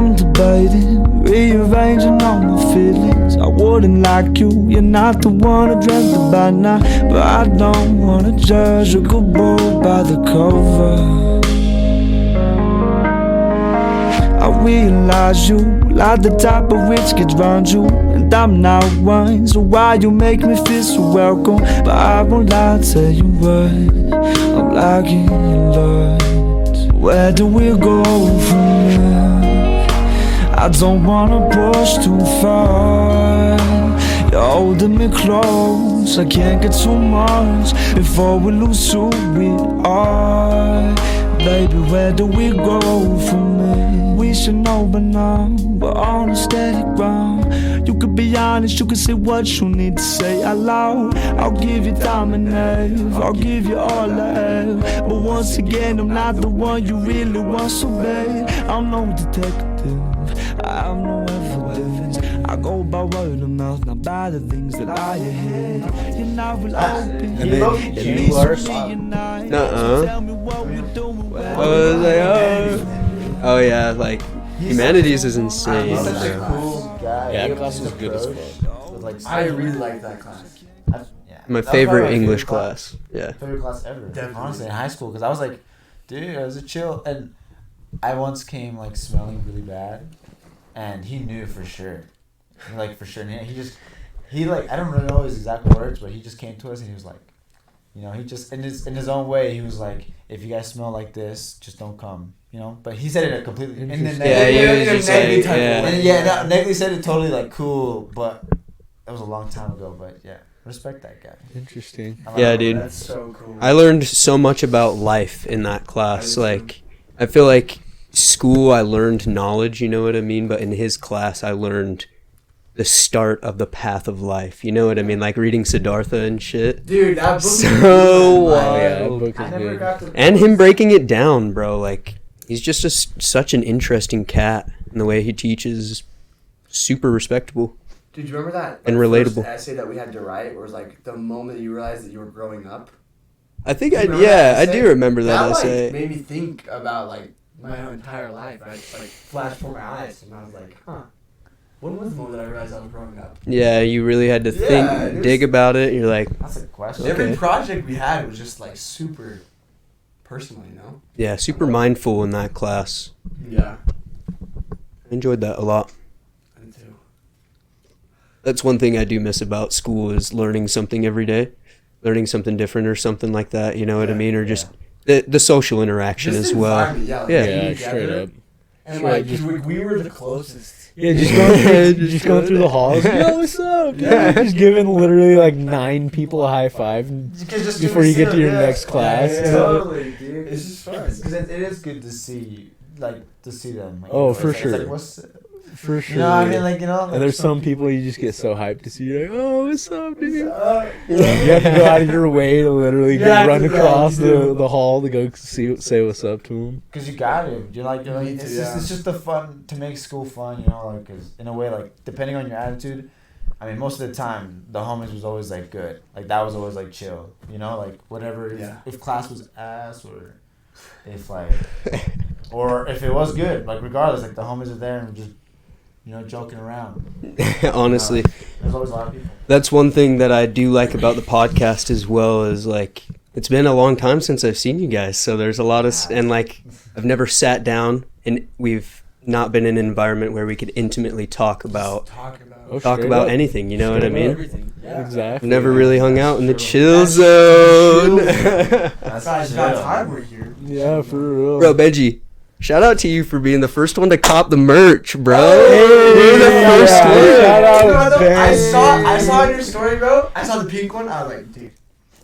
I'm debating, rearranging all my feelings. I wouldn't like you, you're not the one I dreamt about now. But I don't wanna judge a good book by the cover. I realize you like the type of rich kids round you, and I'm not one, so why you make me feel so welcome? But I won't lie, tell you what, I'm liking your lot. Where do we go from here? I don't wanna push too far. You're holding me close, I can't get too much before we lose who we are. Baby, where do we go from here? We should know by now, we're on a steady ground. You could be honest, you can say what you need to say out loud. I'll give you time and half, I'll give you all I have. But once again, I'm not the one you really want, so babe, I'm no detective, I have no evidence. I go by word of mouth, not by the things that I hear. You're not real open, and then at least with me and I. So tell me what we're doing. Oh yeah, like humanities is insane. He's such a cool guy. Yeah, that class was good as fuck. Like, I really like that class. My favorite English class. Yeah. Favorite class ever. Definitely. Honestly, in high school, because I was like, dude, I was a chill, and I once came like smelling really bad, and he knew for sure, like for sure. And he like, I don't really know his exact words, but he just came to us and he was like, you know, he just in his own way, he was like, if you guys smell like this, just don't come. You know, but he said it a completely Yeah, he was just like, yeah. And yeah, Negley said it totally like cool, but that was a long time ago. But yeah, respect that guy. Interesting. Yeah, dude. That's so cool. I learned so much about life in that class. Like, I feel like school, I learned knowledge, you know what I mean? But in his class, I learned the start of the path of life. You know what I mean? Like reading Siddhartha and shit. Dude, that book So Yeah, wild. that book is good. And him breaking it down, bro. Like, he's just such an interesting cat. And the way he teaches is super respectable. Dude, you remember that And first relatable. essay that we had to write, where it was like the moment that you realized that you were growing up? I think You remember that I essay? do remember that Like, essay. made me think about like my entire life. I just like flashed before my eyes, and I was like, huh. When was the moment that I realized I was growing up? Yeah, you really had to Yeah, think, it was- dig about it. You're like, That's a question. Okay. Every project we had was just like super personal, you know? yeah, super mindful in that class. Yeah. I enjoyed that a lot. Me too. That's one thing I do miss about school is learning something every day, learning something different or something like that. You know what I mean? Or just the social interaction Just as the well. environment, yeah. Like, Yeah. being Yeah, together. straight up. And Straight like, up, just- we were the closest. Yeah, just going through the halls. Yo, what's up? Yeah. Just giving literally like 9 people a high five before you get to your next class. Yeah, totally, dude. It's just fun because it is good to see, like, to see them. Like, Oh, it's for like, sure. It's like, what's, For sure. you know what I mean? Like, you know. Like, And there's some people you just get so hyped to see. You're like, oh, what's up, dude? You have to go out of your way to literally Yeah, go run yeah, across you do. the hall to go say what's up to them. Because you got it. You're like Me it's too, just yeah. it's just the fun to make school fun, you know, like, cause in a way, like, depending on your attitude. I mean, most of the time, the homies was always like good. Like, that was always like chill, you know, like whatever. Yeah. If class was ass, or if like, or if it was good, like regardless, like the homies are there and we're just, you know, joking around. Honestly, There's always a lot of people. that's one thing that I do like about the podcast as well is like it's been a long time since I've seen you guys, so there's a lot of and like I've never sat down and we've not been in an environment where we could intimately talk about Straight up. anything, you know what I Straight mean? up. Everything. Yeah. I've Exactly. never really hung out in the True. chill zone. That's It's about time we're here. Yeah, for real. Bro, Benji, shout out to you for being the first one to cop the merch, bro. Hey, You're the yeah, first yeah, one. shout out. You know what, though? I Ben. saw your story, bro. I saw the pink one. I was like, dude,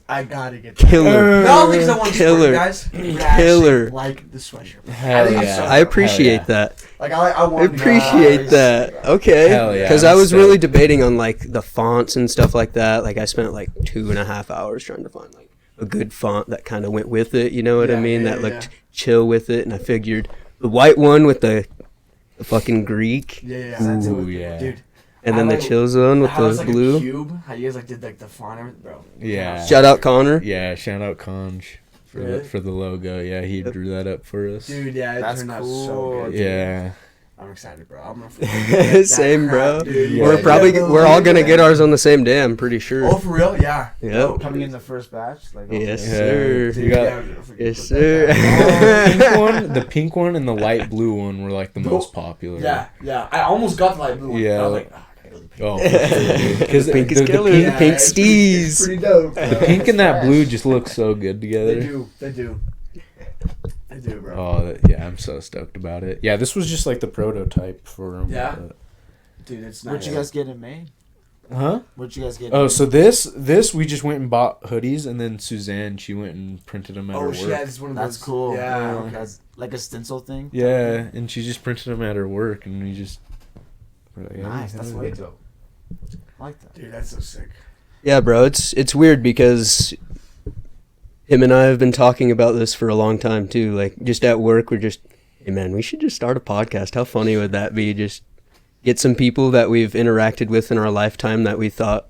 I gotta get that. Killer. Not because I want to Killer. support you guys. but I Killer. actually like the sweatshirt. Hell I think it's yeah. so I appreciate that. Like I I want. appreciate that. Okay. Hell yeah, Because I'm I was stoked. really debating on like the fonts and stuff like that. Like I spent like 2.5 hours trying to find like a good font that kind of went with it. You know what I Yeah, mean? yeah, That looked yeah. chill with it. And I figured the white one with the fucking Greek, Yeah. Ooh, yeah. Dude. and I then the like chill zone with How it's the like a blue. cube. How you guys like did like the font and everything, bro. Yeah. Shout out Connor. Yeah, shout out Conj Really? for the logo. Yeah, he drew that up for us. Dude, yeah, it That's turned out cool. so good. Yeah. I'm excited, bro. I'm gonna Same, bro. Dude. We're all gonna get ours on the same day. I'm pretty sure. Oh, for real? Yeah. Yep. Coming in the first batch. Like, Yes, Yeah. sir. You got Yes, sir. the pink one and the light blue one were like the most popular. Yeah. I almost got the light blue one. Yeah. I was like, I gotta go the pink. Oh, because Pink is killer. pink, Pink it's steez. Pretty dope. the pink and that blue just look so good together. They do, bro. Oh yeah, I'm so stoked about it. Yeah, this was just like the prototype for 'em, Yeah? but- Dude, it's nice. Where'd you guys get it made? Huh? Where'd you guys get it Oh, made? so this we just went and bought hoodies, and then Suzanne, she went and printed them at her Oh, work. shit, it's one of those. That's cool. Yeah. Okay. That's like a stencil thing. Yeah, and she just printed them at her work, and we just were like, yeah, Nice. That's yeah. way dope. I like that. Dude, that's so sick. Yeah, bro. It's weird because him and I have been talking about this for a long time too. Like just at work, we're just, hey man, we should just start a podcast. How funny would that be? Just get some people that we've interacted with in our lifetime that we thought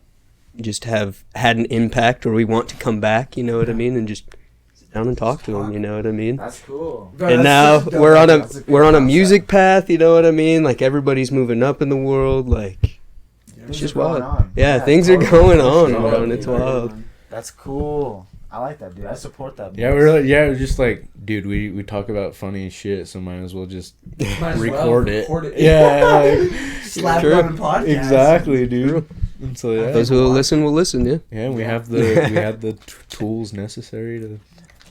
just have had an impact or we want to come back. You know what I mean? And just sit down and talk to them. You know what I mean? That's cool. Bro, And that's now such a dope we're on idea. a That's good we're on a concept. music path. You know what I mean? Like everybody's moving up in the world. Like it's Things just are going wild. on. Yeah, things are going on, Totally. bro, and it's wild. That's cool. I like that, dude. I support that. Yeah, we're just like, dude, we talk about funny shit, so might as well just Might as well record it. record it. Yeah, Slap True. it on a podcast. exactly, dude. And so yeah, Those who will listen will listen. Yeah. yeah, we have the tools necessary to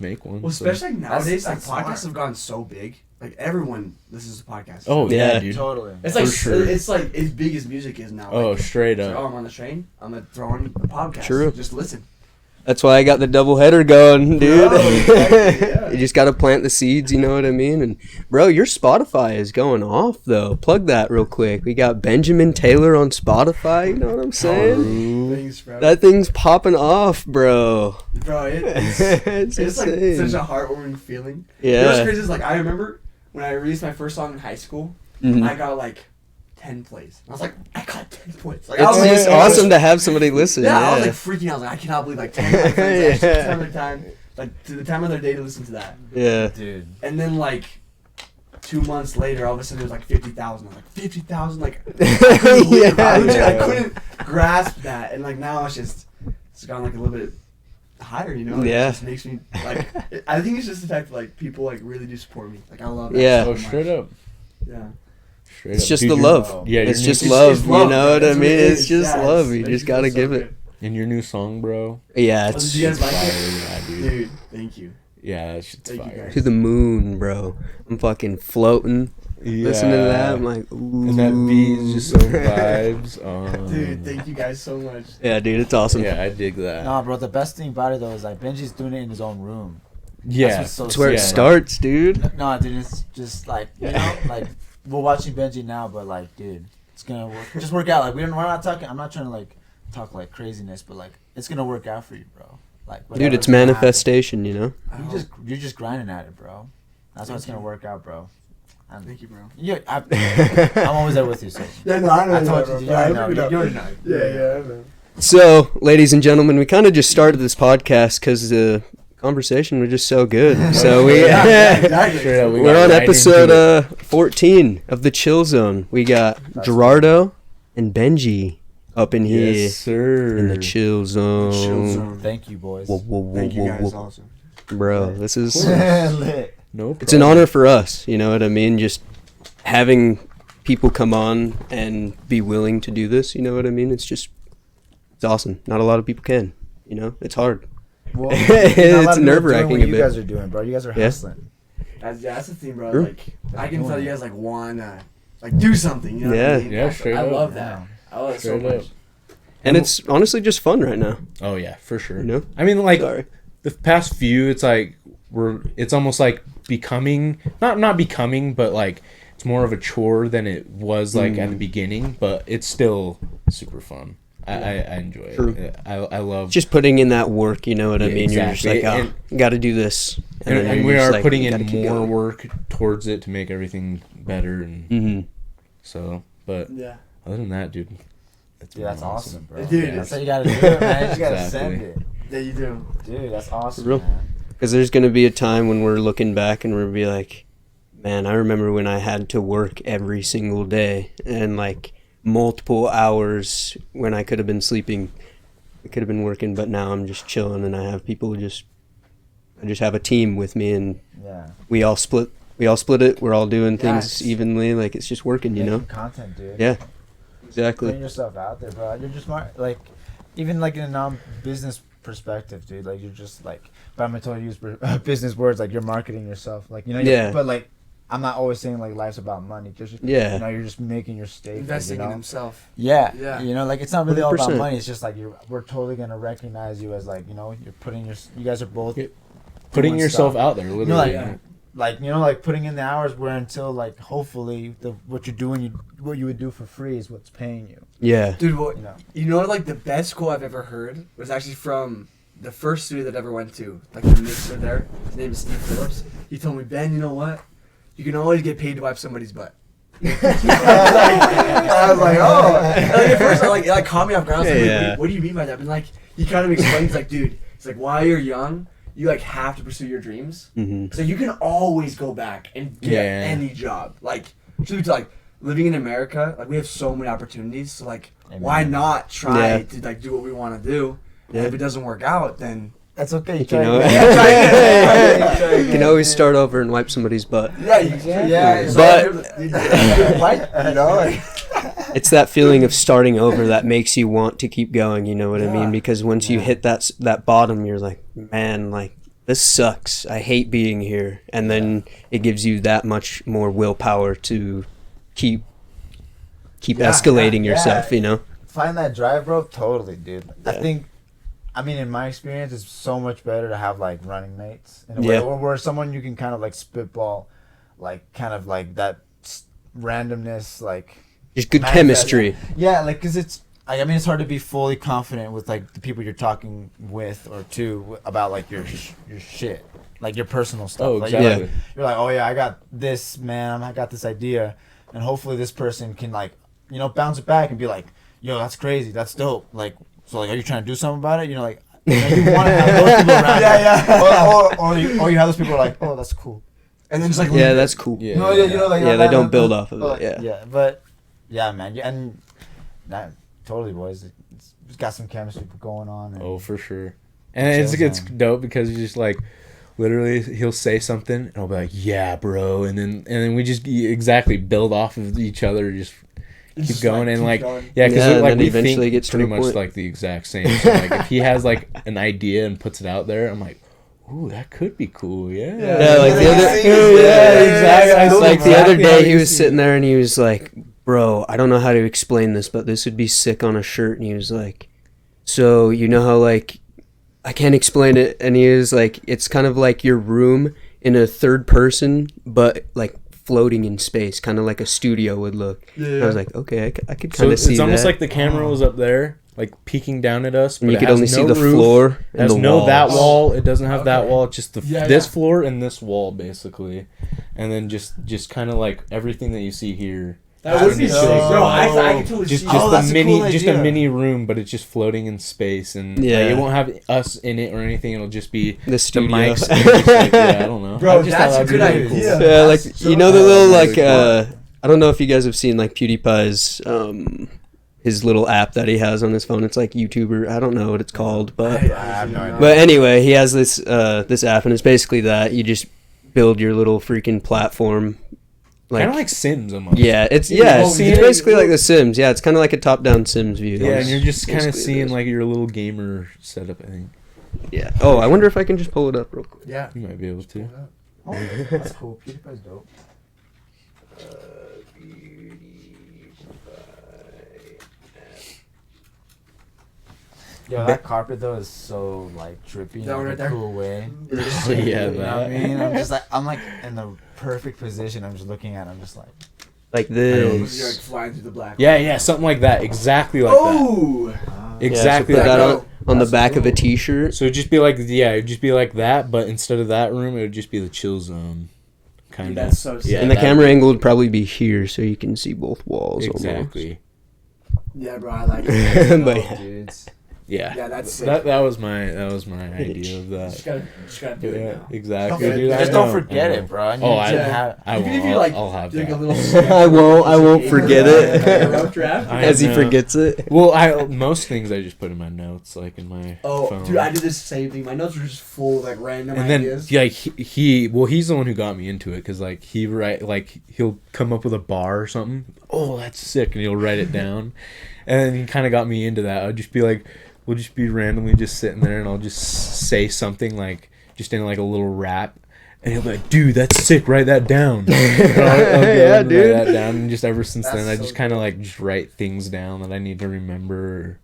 make one. Well, so. especially like nowadays, that's like podcasts smart. have gotten so big. Like everyone listens to podcasts. Oh Yeah. yeah, dude. Totally. it's like for sure. it's like as big as music is now. Oh, like, straight it's like, up. oh, I'm on the train. I'm gonna throw on a podcast. True. Just listen. That's why I got the double header going, dude. Bro, exactly, yeah. You just got to plant the seeds, you know what I mean? And bro, your Spotify is going off though. Plug that real quick. We got Benjamin Taylor on Spotify, you know what I'm saying? Thanks, bro. That thing's popping off, bro. Bro, it's It's like insane. such a heartwarming feeling. You know what's Yeah. crazy is like I remember when I released my first song in high school, Mhm. I got like 10 plays. I was like, I got 10 plays. Like, I was It's like, just awesome to have somebody listen. Yeah, I was Yeah. like freaking out. I was like, I cannot believe like 10 of my friends actually Yeah. spend their time, like to the time of their day to listen to that. Yeah. Dude. And then like 2 months later, all of a sudden it was like 50,000. I was like 50,000. Like I couldn't believe it. Yeah. I couldn't grasp that. And like now it's gone like a little bit higher. You know? Yeah. It just makes me like. I think it's just the fact that like people like really do support me. Like I love that. Yeah. So Oh, much. straight up. Yeah. Straight It's up. just Dude, the your- love. Yeah, your It's new- just It's love, just you love, know man. what I That's what mean? it It's is. just Yeah, love. it's- You it just makes got to me feel give so it. good. And your new song, bro. Yeah, Oh, did it's you guys like fire, it? yeah, dude. Dude, thank you. Yeah, that shit's Thank you, fire. guys. to the moon, bro. I'm fucking floating. Listening to that, I'm like, ooh. And that beat is just so vibes. Dude, thank you guys so much. Yeah, dude, it's awesome. Yeah, I dig that. Nah, bro. The best thing about it though is like Benji's doing it in his own room. Yeah, what's so That's where it Yeah. starts, dude. No, dude. It's just like you know, like we're watching Benji now, but like, dude, it's gonna work out. Like we're not talking. I'm not trying to like talk like craziness, but like it's gonna work out for you, bro. Like Dude, whatever's it's gonna happen. manifestation, you know? You're just grinding at it, bro. That's how it's gonna work out, bro. Thank you, bro. Yeah, I'm always there with you, so. Yeah, no, I know. I told you, you already know. You already know. Yeah, I know. So, ladies and gentlemen, we kind of just started this podcast because the conversation was just so good. So we Exactly. Straight up, we we're got on right episode into it. 14 of the Chill Zone. We got Gerardo and Benji up in here Yes, sir. in the Chill Zone. Chill zone. Thank you, boys. Whoa, whoa, whoa, Thank you whoa, guys whoa. also. Bro, this is Lit. No problem. it's an honor for us. You know what I mean? Just having people come on and be willing to do this. You know what I mean? It's awesome. Not a lot of people can. You know, it's hard. Well, It's not a lot of people are nerve-wracking doing what a you bit. guys are doing, bro. You guys are Yeah. hustling. That's the thing, bro. True. Like, I can tell you guys like wanna like do something. You know what I Yeah. mean? Yeah, straight I up. love that. I love it so Straight up. much. And it's honestly just fun right now. Oh yeah, for sure. You know? I mean, like Sorry. the past few, it's like it's almost like becoming not becoming, but like it's more of a chore than it was like at the beginning. But it's still super fun. I enjoy True. it. I love. Just putting in that work, you know what I Yeah, mean? You're just like, exactly. oh, got to do this. and, then and you're we just are like, putting in gotta keep more going. work towards it to make everything better, and Mm-hmm. so. But Yeah. other than that, dude, it's Dude, that's awesome, bro. Dude, That's how you gotta do it, man. You just gotta Exactly. send it. Yeah, you do. Dude, that's awesome, For real. man. Because there's going to be a time when we're looking back and we'll be like, man, I remember when I had to work every single day and like multiple hours when I could have been sleeping. I could have been working, but now I'm just chilling and I have people I just have a team with me and Yeah. we all split it. We're all doing Yes. things evenly. Like it's just working, you know? Making content, dude. Yeah. Putting Exactly. yourself out there, bro. You're just smart. Like, even like in a non-business perspective, dude. Like, you're just like, but I'm gonna totally use business words. Like, you're marketing yourself. Like, you know. Yeah. But like, I'm not always saying like life's about money. Just Yeah. You know, you're just making your stake. Investing you in know? himself. Yeah. Yeah. You know, like it's not really all about 100%. money. It's just like we're totally gonna recognize you as like, you know, you're putting you guys are both Yeah. Putting doing yourself stuff. out there, You literally. know, like you know, like putting in the hours where until like hopefully what you're doing, what you would do for free is what's paying you. Yeah. Dude, what, You know. you know, like the best quote I've ever heard was actually from the first studio that I ever went to, like the mixer there. His name is Steve Phillips. He told me, Ben, you know what? You can always get paid to wipe somebody's butt. I was like, oh. Like, at first, it like caught me off guard. I was like, wait, Yeah. what do you mean by that? And like, he kind of explains, like, dude, it's like while you're young, you like have to pursue your dreams. Mm-hmm. So you can always go back and get Yeah. any job. Like, truth be like living in America, like we have so many opportunities. So like, Amen. why not try Yeah. to like do what we want to do? Yeah. And if it doesn't work out, then That's okay. You know? You can always start over and wipe somebody's butt. yeah, it's But- like, you know, like, It's that feeling of starting over that makes you want to keep going, you know what I mean? Yeah. Because once you hit that bottom, you're like, man, like this sucks. I hate being here. And then it gives you that much more willpower to keep escalating yourself, you know? Find that drive, bro. Totally, dude. I Yeah. think, I mean, in my experience, it's so much better to have like running mates in a Yeah. way, where someone you can kind of like spitball, like kind of like that randomness, like Just good manifest- chemistry. Yeah, like because it's. I mean, it's hard to be fully confident with like the people you're talking with or to about like your shit, like your personal stuff. Oh, Like, exactly. you're like, oh yeah, I got this, man. I got this idea, and hopefully this person can like, you know, bounce it back and be like, yo, that's crazy, that's dope. Like, so like, are you trying to do something about it? You know, like, you want to have those people around. Or you have those people who are like, oh, that's cool. and then just like, Yeah, that's cool. Yeah. No, you know, like, Yeah, you know, they that- don't build off of oh, it, yeah. Yeah, but yeah, man, yeah, and that totally, boys. It's got some chemistry going on. And, Oh, for sure. And it's Chill zone. dope because you just like literally he'll say something and I'll be like, yeah, bro, and then we just exactly build off of each other, just keep going and like yeah, Yeah, because and like then we eventually think it gets to pretty the much point. like the exact same. So like if he has like an idea and puts it out there, I'm like, ooh, that could be cool. Yeah, Yeah, like the other, yeah, exactly. Like the other Exactly how day, he you was see sitting it. there and he was like, "Bro, I don't know how to explain this, but this would be sick on a shirt." And he was like, "So you know how like I can't explain it?" And he was like, "It's kind of like your room in a third person, but like floating in space, kind of like a studio would look." And I was like, "Okay, I could So kind of see it's almost that." like the camera was up there, like peeking down at us, but And you it could has only see no the roof. floor It and has the no that walls. wall. It doesn't have that Okay. wall. It's just the Yeah, this yeah. floor and this wall basically, and then just kind of like everything that you see here. that would be That's sick, dope. bro. I can totally Just see. just Oh, a that's a mini cool just a idea. mini room, but it's just floating in space, and Yeah. like, it won't have us in it or anything. It'll just be The studio. mics. And just, like, yeah, I don't know. Bro, I just that's thought a that'd be good really cool. idea. Yeah, like That's so you know the cool. little That's like really I don't know if you guys have seen like PewDiePie's his little app that he has on his phone. It's like YouTuber. I don't know what it's called, but I have no idea. but anyway, he has this this app, and it's basically that you just build your little freaking platform. Kind of like Sims almost. Yeah, it's Yeah, it's see it? basically like The Sims. Yeah, it's kind of like a top-down Sims view. Yeah, and you're just kind of Basically it seeing is. like your little gamer setup. I think Yeah. Oh, I wonder if I can just pull it up real quick. Yeah. you might be able to. Oh, that's cool. PewDiePie's dope. Yo, that carpet though is so like trippy in That one like, right a there? cool way. Oh, yeah, You know what I that. mean? I'm like in the perfect position. I'm just looking at it. I'm just like, Like You're like this. flying through the black. Yeah, something like that. Exactly like that. Oh. Exactly Yeah, so put like that that. on the That's back of a cool. T-shirt. So it'd just be like, yeah, it'd just be like that, but instead of that room, it would just be the chill zone. Kind of. That's so sick. Yeah, And the that- camera angle would probably be here, so you can see both walls. Exactly. Yeah, bro. I like it. But dudes. Yeah. Yeah, that's sick. That was my idea of Just that. gotta do it Yeah, now. exactly. Don't Dude, I Just know, don't forget I know. it, bro. And Oh, you I, just have- I Even won't. if you like I'll have do like a that. little sketch I won't or piece of forget paper, it. like a rough draft. I As he know. forgets it. Well, most things I just put in my notes, like in my Oh, phone. dude, I did the same thing. My notes were just full of like random And then, ideas. like he's the one who got me into it because like he'll come up with a bar or something. Oh, that's sick, and he'll write it down. And then he kind of got me into that. I'd just be like, we'll just be randomly just sitting there, and I'll just say something like just in like a little rap, and he'll be like, "Dude, that's sick. Write that down." I'll go Yeah, and dude. Write that down, and just ever since That's then, I so just kind of like just write things down that I need to remember.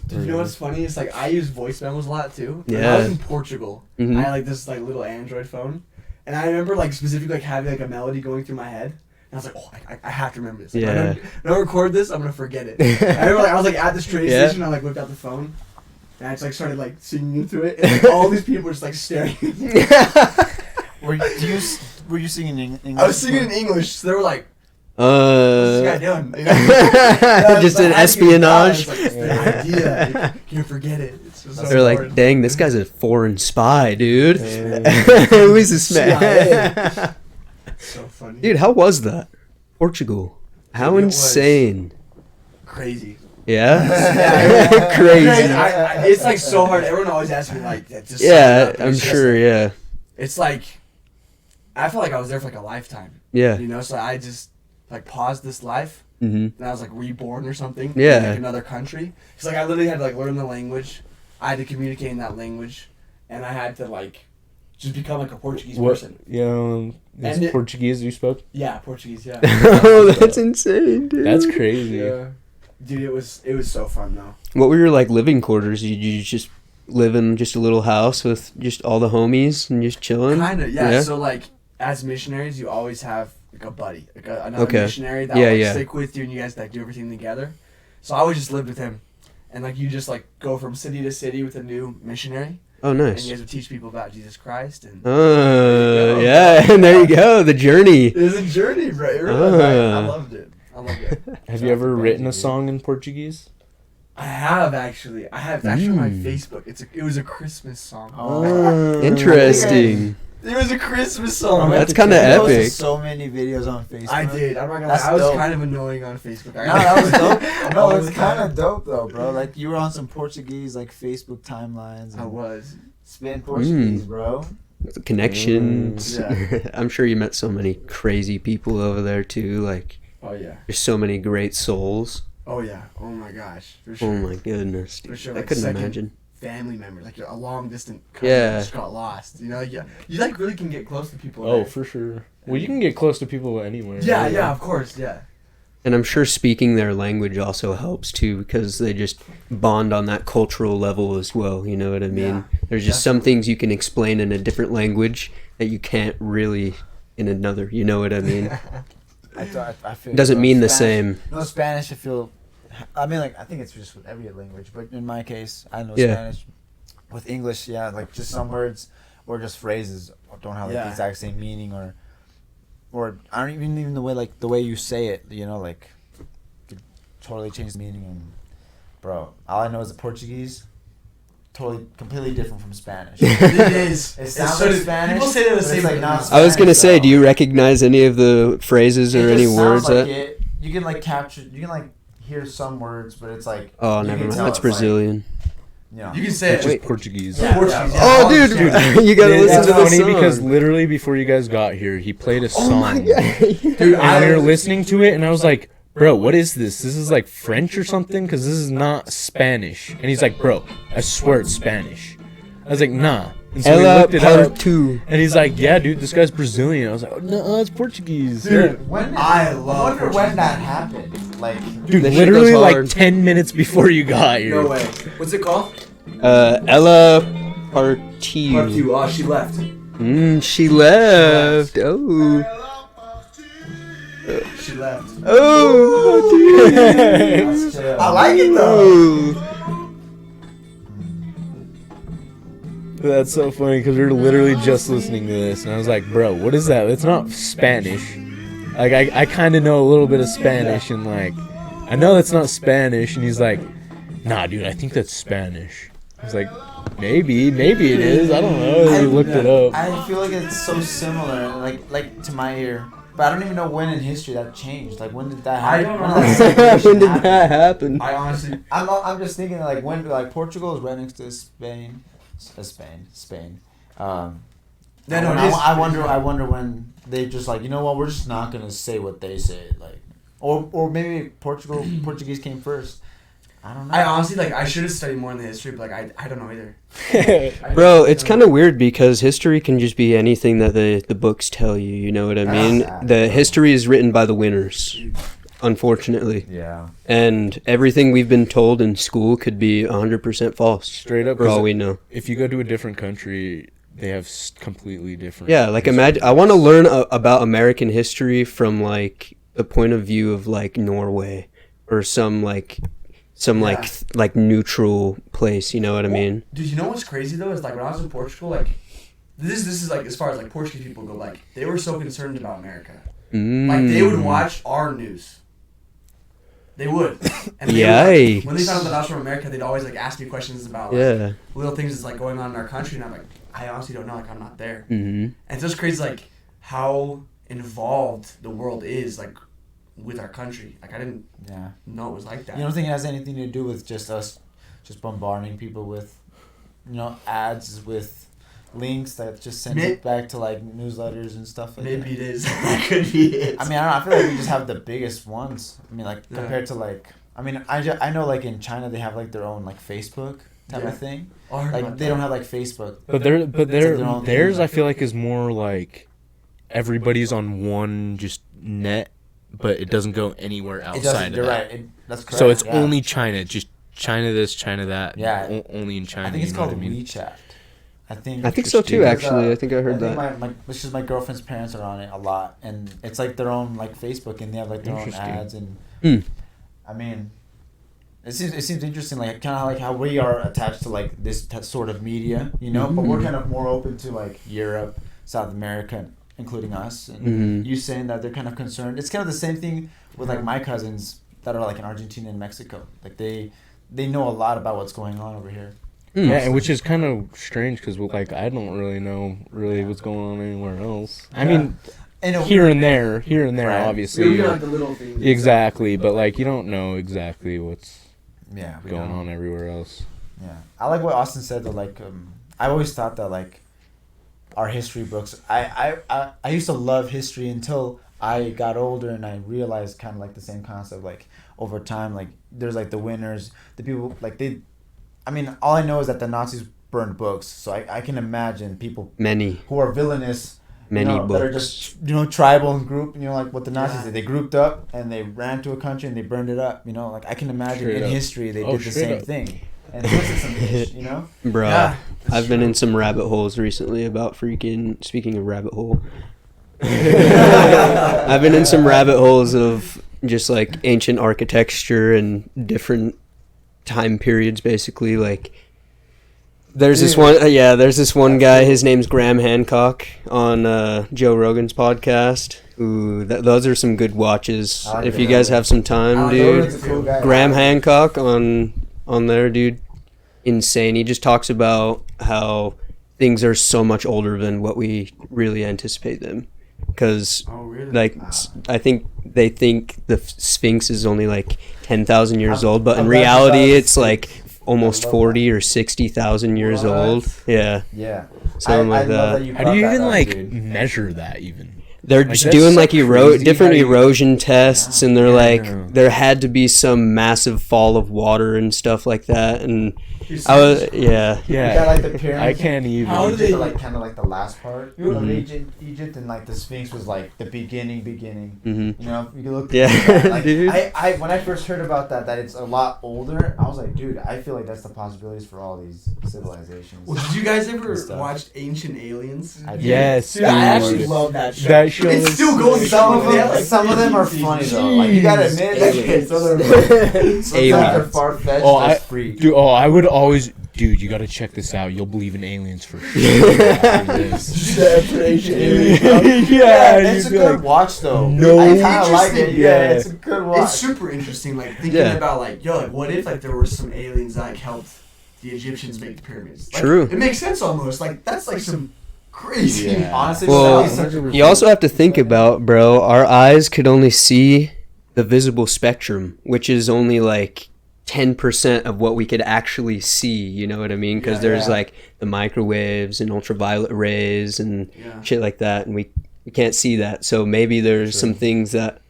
Dude, you know what's funny? It's like I use voice memos a lot too. When Yeah. I was in Portugal, Mhm. I had like this like little Android phone, and I remember like specifically like having like a melody going through my head. And I was like, oh, I have to remember this. Like, Yeah. If I don't record this, I'm gonna forget it. I remember like I was like at this train Yeah. station, I like whipped out the phone, and I just like started like singing into it, and like, all these people were just like staring. Were you singing in English? I was singing in English, so they were like, "What's this guy doing?" You know? Just I an had to get it down. espionage. It's like, it's the idea. Like, can't forget it. It's just so They're like, important. dang, this guy's a foreign spy, dude. Who's this man? So funny. Dude, how was that? Portugal. How Dude, it was- insane. Crazy. Yeah? Yeah, Crazy. It's like so hard. Everyone always asks me like that. Just Yeah, sums it up. I'm It's just- sure, yeah. It's like I felt like I was there for like a lifetime. Yeah. You know, so I just like paused this life hmm and I was like reborn or something. Yeah. In, like another country. It's like I literally had to like learn the language. I had to communicate in that language, and I had to like just become like a Portuguese person. Yeah, it's And it- Portuguese you spoke. Yeah, Portuguese. Yeah. Oh, that's insane, dude. That's crazy. Yeah. Dude, it was so fun though. What were your, like, living quarters? You just live in just a little house with just all the homies and just chilling? Kind of, yeah. So like, as missionaries, you always have like a buddy, like another Okay. missionary that Yeah, will like, yeah. stick with you, and you guys like do everything together. So I always just lived with him, and like you just like go from city to city with a new missionary, Oh, and nice. you guys would teach people about Jesus Christ, and Oh, yeah, and there you go, the journey. it was a journey, bro. It really was. I Ah. loved it. I loved it. Have you ever written a song in Portuguese? I have actually. I have it's actually on my Mm. Facebook. It was a Christmas song. Oh. Interesting. It was a Christmas song. That's kinda You posted epic. So many videos on Facebook. I did. I'm not gonna lie. That's I was dope. kind of annoying on Facebook. No, that was dope. No, All it's the kind time. of dope though, bro. Like you were on some Portuguese like Facebook timelines. I And was. spitting Portuguese, bro. Connections. Yeah. I'm sure you met so many crazy people over there, too. Like, Oh yeah. there's so many great souls. Oh yeah. Oh my gosh. For Oh, sure. my goodness. Dude. For sure, I like, couldn't second- imagine. Family members, like a long distant cousin Yeah. that just got lost. You know, yeah. You like really can get close to people. Oh, there. for sure. Well, you can get close to people anywhere. Yeah, right? yeah, of course, yeah. And I'm sure speaking their language also helps, too, because they just bond on that cultural level as well. You know what I mean? Yeah, There's just some definitely. things you can explain in a different language that you can't really in another. You know what I mean? I feel Doesn't bro, mean the Spanish- same. No Spanish. I feel. I mean, like I think it's just with every language, but in my case, I know Yeah. Spanish. With English, yeah, like just some words or just phrases don't have like Yeah. the exact same meaning, or I don't even the way you say it. You know, like could totally change the meaning. And bro, all I know is the Portuguese. Totally, completely different from Spanish. It is. It It's sounds so- like Spanish. People say they're the but it's same, like but not not. I was gonna Spanish, say, though. do you recognize any of the phrases or It any just words sounds like that? it. You can like capture. You can like hear some words, but it's like. Oh, you never can mind. tell That's it's, like, Brazilian. you know. You can say It's it. just Portuguese. Yeah. Portuguese, yeah. Oh, dude, you gotta Dude, listen that's to the funny song. because literally before you guys got here, he played a song. Dude, And we were listening to it, and I was like, bro, what is this? This is like French or something? Because this is not Spanish. And he's like, bro, I swear it's Spanish. I was like, nah. And so we Ella looked it up, Part 2. and he's like, yeah, dude, this guy's Brazilian. I was like, no, it's Portuguese. Dude, When I love I wonder when Portuguese. that happened. Like, Dude, That shit literally goes like hard. 10 minutes before you got here. No way. What's it called? Ella Part 2. Part 2. Oh, she left. She left. Oh. She left. Oh, dude. that's chill. I like it though. Oh. That's so funny because we were literally just listening to this, and I was like, bro, what is that? It's not Spanish. Like, I kind of know a little bit of Spanish, and like, I know that's not Spanish, and he's like, Nah, dude, I think that's Spanish. I was like, maybe it is. I don't know. I looked it up. I feel like it's so similar, like to my ear. But I don't even know when in history that changed. Like, when did that happen? When did that happen? I honestly, I'm just thinking, like, when, like, Portugal is right next to Spain. Spain. Yeah, No, no, it is. I wonder when they just, like, you know what, we're just not gonna say what they say, like, or maybe Portuguese came first. I don't know. I honestly, like, I should have studied more in the history, but, like, I don't know either. Bro, it's kind of weird because history can just be anything that the books tell you. You know what I mean? The history is written by the winners, unfortunately. Yeah. And everything we've been told in school could be 100% false. Straight up. For all we know. If you go to a different country, they have completely different. Yeah, like imagine. I want to learn about American history from like the point of view of like Norway or some like neutral place. You know what I mean? Dude, you know what's crazy though is like when I was in Portugal, like this is like as far as like Portuguese people go, like they were so concerned about America, like they would watch our news. They would. And they would, when they found out that I was from America, they'd always like ask me questions about like little things that's like going on in our country, and I'm like, I honestly don't know, like I'm not there. And it's just crazy like how involved the world is like with our country. Like I didn't know it was like that. You don't think it has anything to do with just us just bombarding people with, you know, ads with links that just send it back to like newsletters and stuff like that? Maybe it is. That could be it. I mean, I don't know. I feel like we just have the biggest ones. I mean, like compared to like, I mean, I know like in China they have like their own like Facebook type of thing. Like they don't have like Facebook. But theirs I feel like is more like everybody's on one just net, but it doesn't go anywhere outside of that. Right. That's correct. So it's only China, just China this, China that. Yeah. Only in China. I think it's called WeChat. WeChat. I think so too. Actually, I think I heard that. My girlfriend's parents are on it a lot, and it's like their own like Facebook, and they have like their own ads, and I mean, it seems interesting, like kind of like how we are attached to like this sort of media, you know, but we're kind of more open to like Europe, South America, including us, and you saying that they're kind of concerned. It's kind of the same thing with like my cousins that are like in Argentina and Mexico. Like they know a lot about what's going on over here. Yeah, and which is kind of strange because like I don't really know what's going on anywhere else. I mean, here and there, right. Obviously. We like the little things. Exactly, but like you don't know exactly what's going on everywhere else. Yeah, I like what Austin said though. Like, I always thought that like our history books. I used to love history until I got older and I realized kind of like the same concept. Like over time, like there's like the winners, the people like they. I mean, all I know is that the Nazis burned books, so I can imagine people who are villainous, books that are just tribal and group. You know, like what the Nazis did. They grouped up and they ran to a country and they burned it up. You know, like I can imagine in history they did the same thing. And this is some ish, you know? Bro, I've been in some rabbit holes recently about speaking of rabbit hole. I've been in some rabbit holes of just like ancient architecture and different time periods, basically. Like there's this one guy, his name's Graham Hancock, on Joe Rogan's podcast. Ooh, those are some good watches. If you guys have some time, dude. Cool guy. Graham Hancock on there, dude. Insane. He just talks about how things are so much older than what we really anticipate them. Because, I think they think the Sphinx is only like 10,000 years old, but in reality, it's like almost 40 or 60,000 years old. Yeah. Yeah. Something like that. How do you even measure that even? They're just doing like different erosion tests, and they're like, there had to be some massive fall of water and stuff like that, and You got like the pyramids. I can't even. How did they like kind of like the last part of Egypt, and like the Sphinx was like the beginning. You know, you can look. Like, dude. I when I first heard about that it's a lot older. I was like, dude, I feel like that's the possibilities for all these civilizations. Well, did you guys ever watch Ancient Aliens? Yes, dude, I actually love that show. That show it's still going. Some of them are funny though. Like you gotta admit, some of them are far-fetched. I would always, dude, you gotta check this out. You'll believe in aliens for sure after this. It's a good watch though. No. I kind of like it. Yeah, Yeah. it's a good watch. It's super interesting, like thinking Yeah. about like, yo, like what if like there were some aliens that like helped the Egyptians make the pyramids? Like, True. It makes sense almost. Like that's like some crazy. Yeah. Honestly, Well, that was such a You also have to think about, bro, our eyes could only see the visible spectrum, which is only like 10% of what we could actually see, you know what I mean? Because there's like the microwaves and ultraviolet rays and Yeah. shit like that, and we can't see that. So maybe there's some things that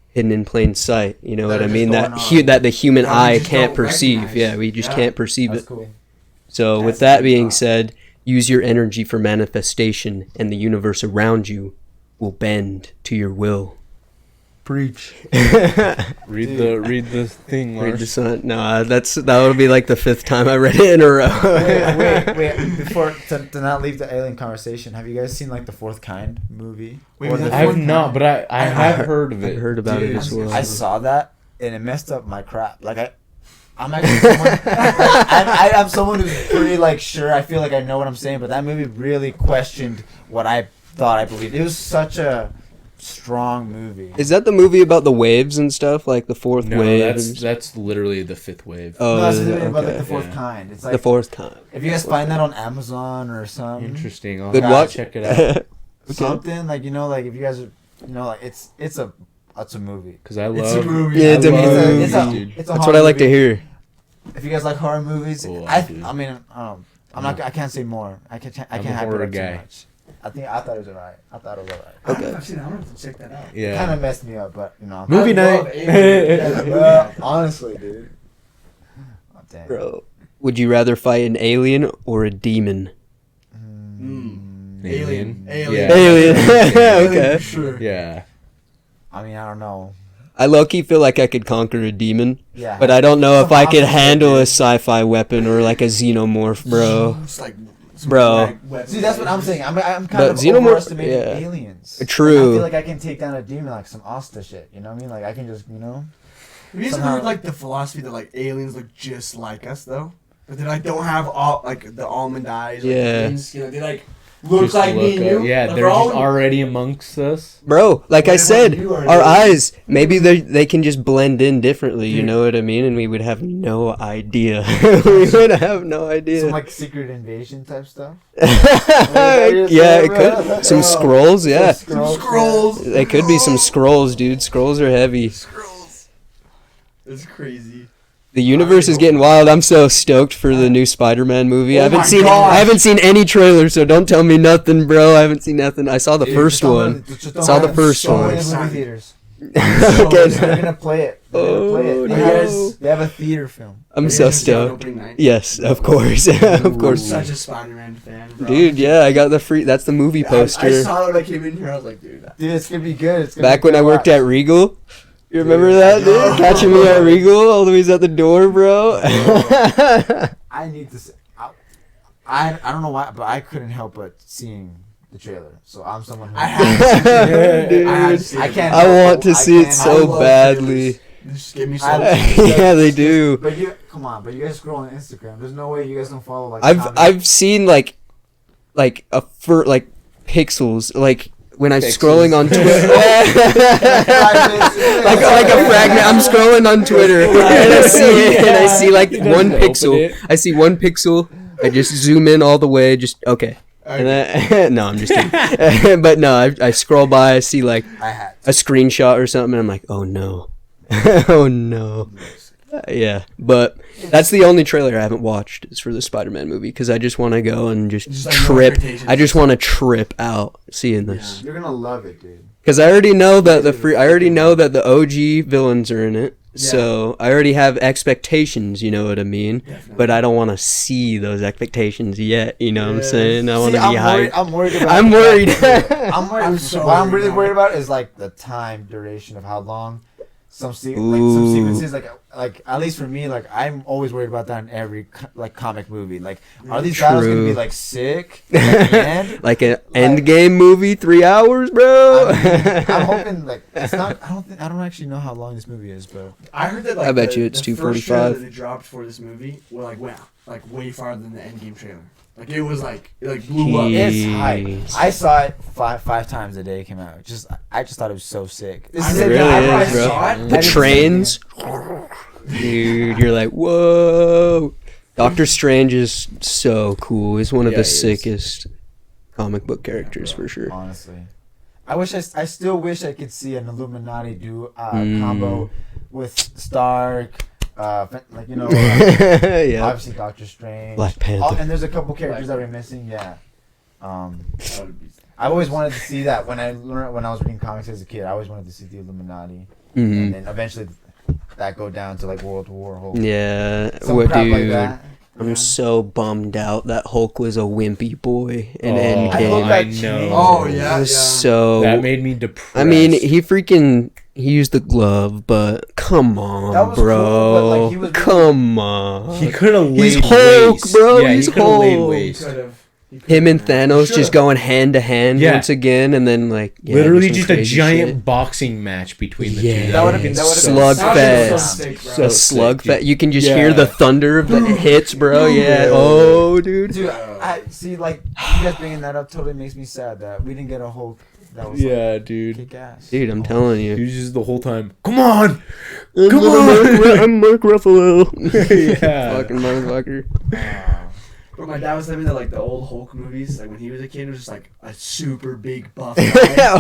hidden in plain sight, you know That what I are just mean? going That on. that the human That we eye just can't don't perceive. recognize. Yeah, we just Yeah. can't perceive That's it. cool. So That's with that a good being thought. said, use your energy for manifestation, and the universe around you will bend to your will. Preach. Read the thing, Read the Lars. sun. No, that would be like the 5th time I read it in a row. wait. Before to not leave the alien conversation, have you guys seen like the Fourth Kind movie? Wait, Or the the I have Fourth not, but I have heard of I it. heard about it as well. I saw that and it messed up my crap. Like I'm actually someone. I'm someone who's pretty like sure. I feel like I know what I'm saying, but that movie really questioned what I thought I believed. It was such a strong movie. Is that the movie about the waves and stuff, like the fourth No, wave? that's literally the 5th wave. Oh, No, it's is it? about like Okay. the Fourth Yeah. Kind. It's The like fourth time. if you guys find that on Amazon or something. Interesting. I'll Good have to watch. check it out Something like like if you guys are like it's a movie. because I It's a love. movie. Yeah, it's a I love movie. It's a dude. it's a That's horror what I like to movie. hear. If you guys like horror movies, Oh, I I do. mean I'm not I can't say more. I can't I'm a hype it horror up too guy. much. I thought it was alright. Okay. I've seen it. I'm gonna have to check that out. Yeah. It kind of messed me up, but Movie I love night. aliens. Yeah, Well, honestly, dude. Oh, dang. Bro, would you rather fight an alien or a demon? Alien. Yeah. Alien. Okay. For sure. Yeah. I mean, I don't know. I low-key feel like I could conquer a demon, Yeah. but I don't know if I could Some handle a options, sci-fi weapon or like a xenomorph, bro. It's like some Bro. drag weapons. See, that's what I'm saying. I'm kind But of Xenomorph- overestimating yeah. aliens. True. I feel like I can take down a demon like some Asta shit. You know what I mean? Like I can just, Have you guys ever somehow- heard like the philosophy that like aliens look just like us though? But they like don't have all like the almond eyes. Or Yeah. The green skin. They like look Just like me look and up- you. Yeah, Like, they're we're all- just already amongst us. Bro, like I What said, you are our doing. eyes, maybe they can just blend in differently, you Dude. know what I mean? And we would have no idea. We would have no idea. some like secret invasion type stuff. Yeah, it could. Some Bro. scrolls, yeah. Some scrolls. They could be some scrolls, dude. Scrolls are heavy. Scrolls. It's crazy. The universe is getting wild. I'm so stoked for the new Spider-Man movie. Oh I my haven't gosh. seen any trailer, so don't tell me nothing, bro. I haven't seen nothing. I saw the first one. Saw the first Go one. in the movie theaters. Okay. They're gonna play it. They're gonna play Oh, it. no. They have- They have a theater film. I'm Are you so guys gonna see it on stoked. opening night? Yes, of course. Of I'm course. such a Spider-Man fan, bro. Dude, yeah, I got the free. That's the movie I poster. saw it when I came in here. I was like, dude. Dude, it's gonna be good. It's gonna Back be when good I worked watch. at Regal. You remember that, dude? Catching me at Regal, all the way at the door, bro. I need to. I don't know why, but I couldn't help but seeing the trailer. So I'm someone who I had to. Dude, I had to see I it. can't. I want to see it can't- so I love badly. Just give me I- some. Yeah, they do. But you come on, but you guys scroll on Instagram. There's no way you guys don't follow like. I've seen like pixels like when I'm scrolling on Twitter. like a fragment. I'm scrolling on Twitter and I see it and I see like one Open pixel. it. I see one pixel. I just zoom in all the way. Just okay. And then, no, I'm just kidding. But no, I scroll by. I see like I had. a screenshot or something, and I'm like, oh no, oh no. Yeah, but that's the only trailer I haven't watched is for the Spider-Man movie because I just want to go and just Just like no trip. expectations. I just want to trip out seeing this You're gonna love it, dude. because I already know that I already know that the OG villains are in it. So I already have expectations, you know what I mean? Definitely. But I don't want to see those expectations yet. You know what I'm saying? I want See, to be hyped. I'm worried about. I'm worried. I'm worried. I'm so what I'm worried really about worried it. about is like the time duration of how long. some Ooh. sequences like at least for me, like I'm always worried about that in every like comic movie. Like, are these battles gonna be like sick at the end? Like an Endgame movie, 3 hours, bro. I'm hoping like it's not. I don't actually know how long this movie is, but I heard that like I bet you it's the first trailer 2:45. that they dropped for this movie went like way farther than the Endgame trailer. Like it was like it like blew up. it's hype. Jeez. I saw it five times the day it came out. I just thought it was so sick. This I is really It really I is, bro. saw it. The I didn't see trains, dude. You're like, whoa. Doctor Strange is so cool. He's one of Yeah, the he is. sickest comic book characters for sure. Honestly, I still wish I could see an Illuminati do combo with Stark. Like Yeah. obviously Doctor Strange, Black Panther. and there's a couple characters that we're missing. Yeah, I always wanted to see that when I was reading comics as a kid. I always wanted to see the Illuminati, and Mhm. then eventually that go down to like World War Hulk. Yeah. Some What, crap dude? like that. I'm so bummed out that Hulk was a wimpy boy in I hope Endgame. that I changed. know. Oh, It yeah. was so. That made me depressed. I mean, he used the glove, but come on, That was cool, bro. but, like, he was really- Come on. he could have laid He's Hulk, waste. bro. Yeah, He's he could have laid Hulk. waste. Him and Thanos just going hand to hand Yeah. once again, and then like Literally do some just a crazy giant shit. boxing match between the Yeah. two. That would've been Slugfest. So A sick, slugfest. dude. You can just Yeah. hear the thunder of the hits, bro. Yeah. Yeah. Oh, dude. Dude, I see. Like you guys bringing that up totally makes me sad that we didn't get a Hulk that was Yeah, dude. kick ass. Dude, I'm telling He you. was just the whole time. Come on, I'm come on. I'm Mark Ruffalo. Yeah. Fucking motherfucker. But my dad was telling me that like the old Hulk movies, like when he was a kid, it was just like a super big buff guy.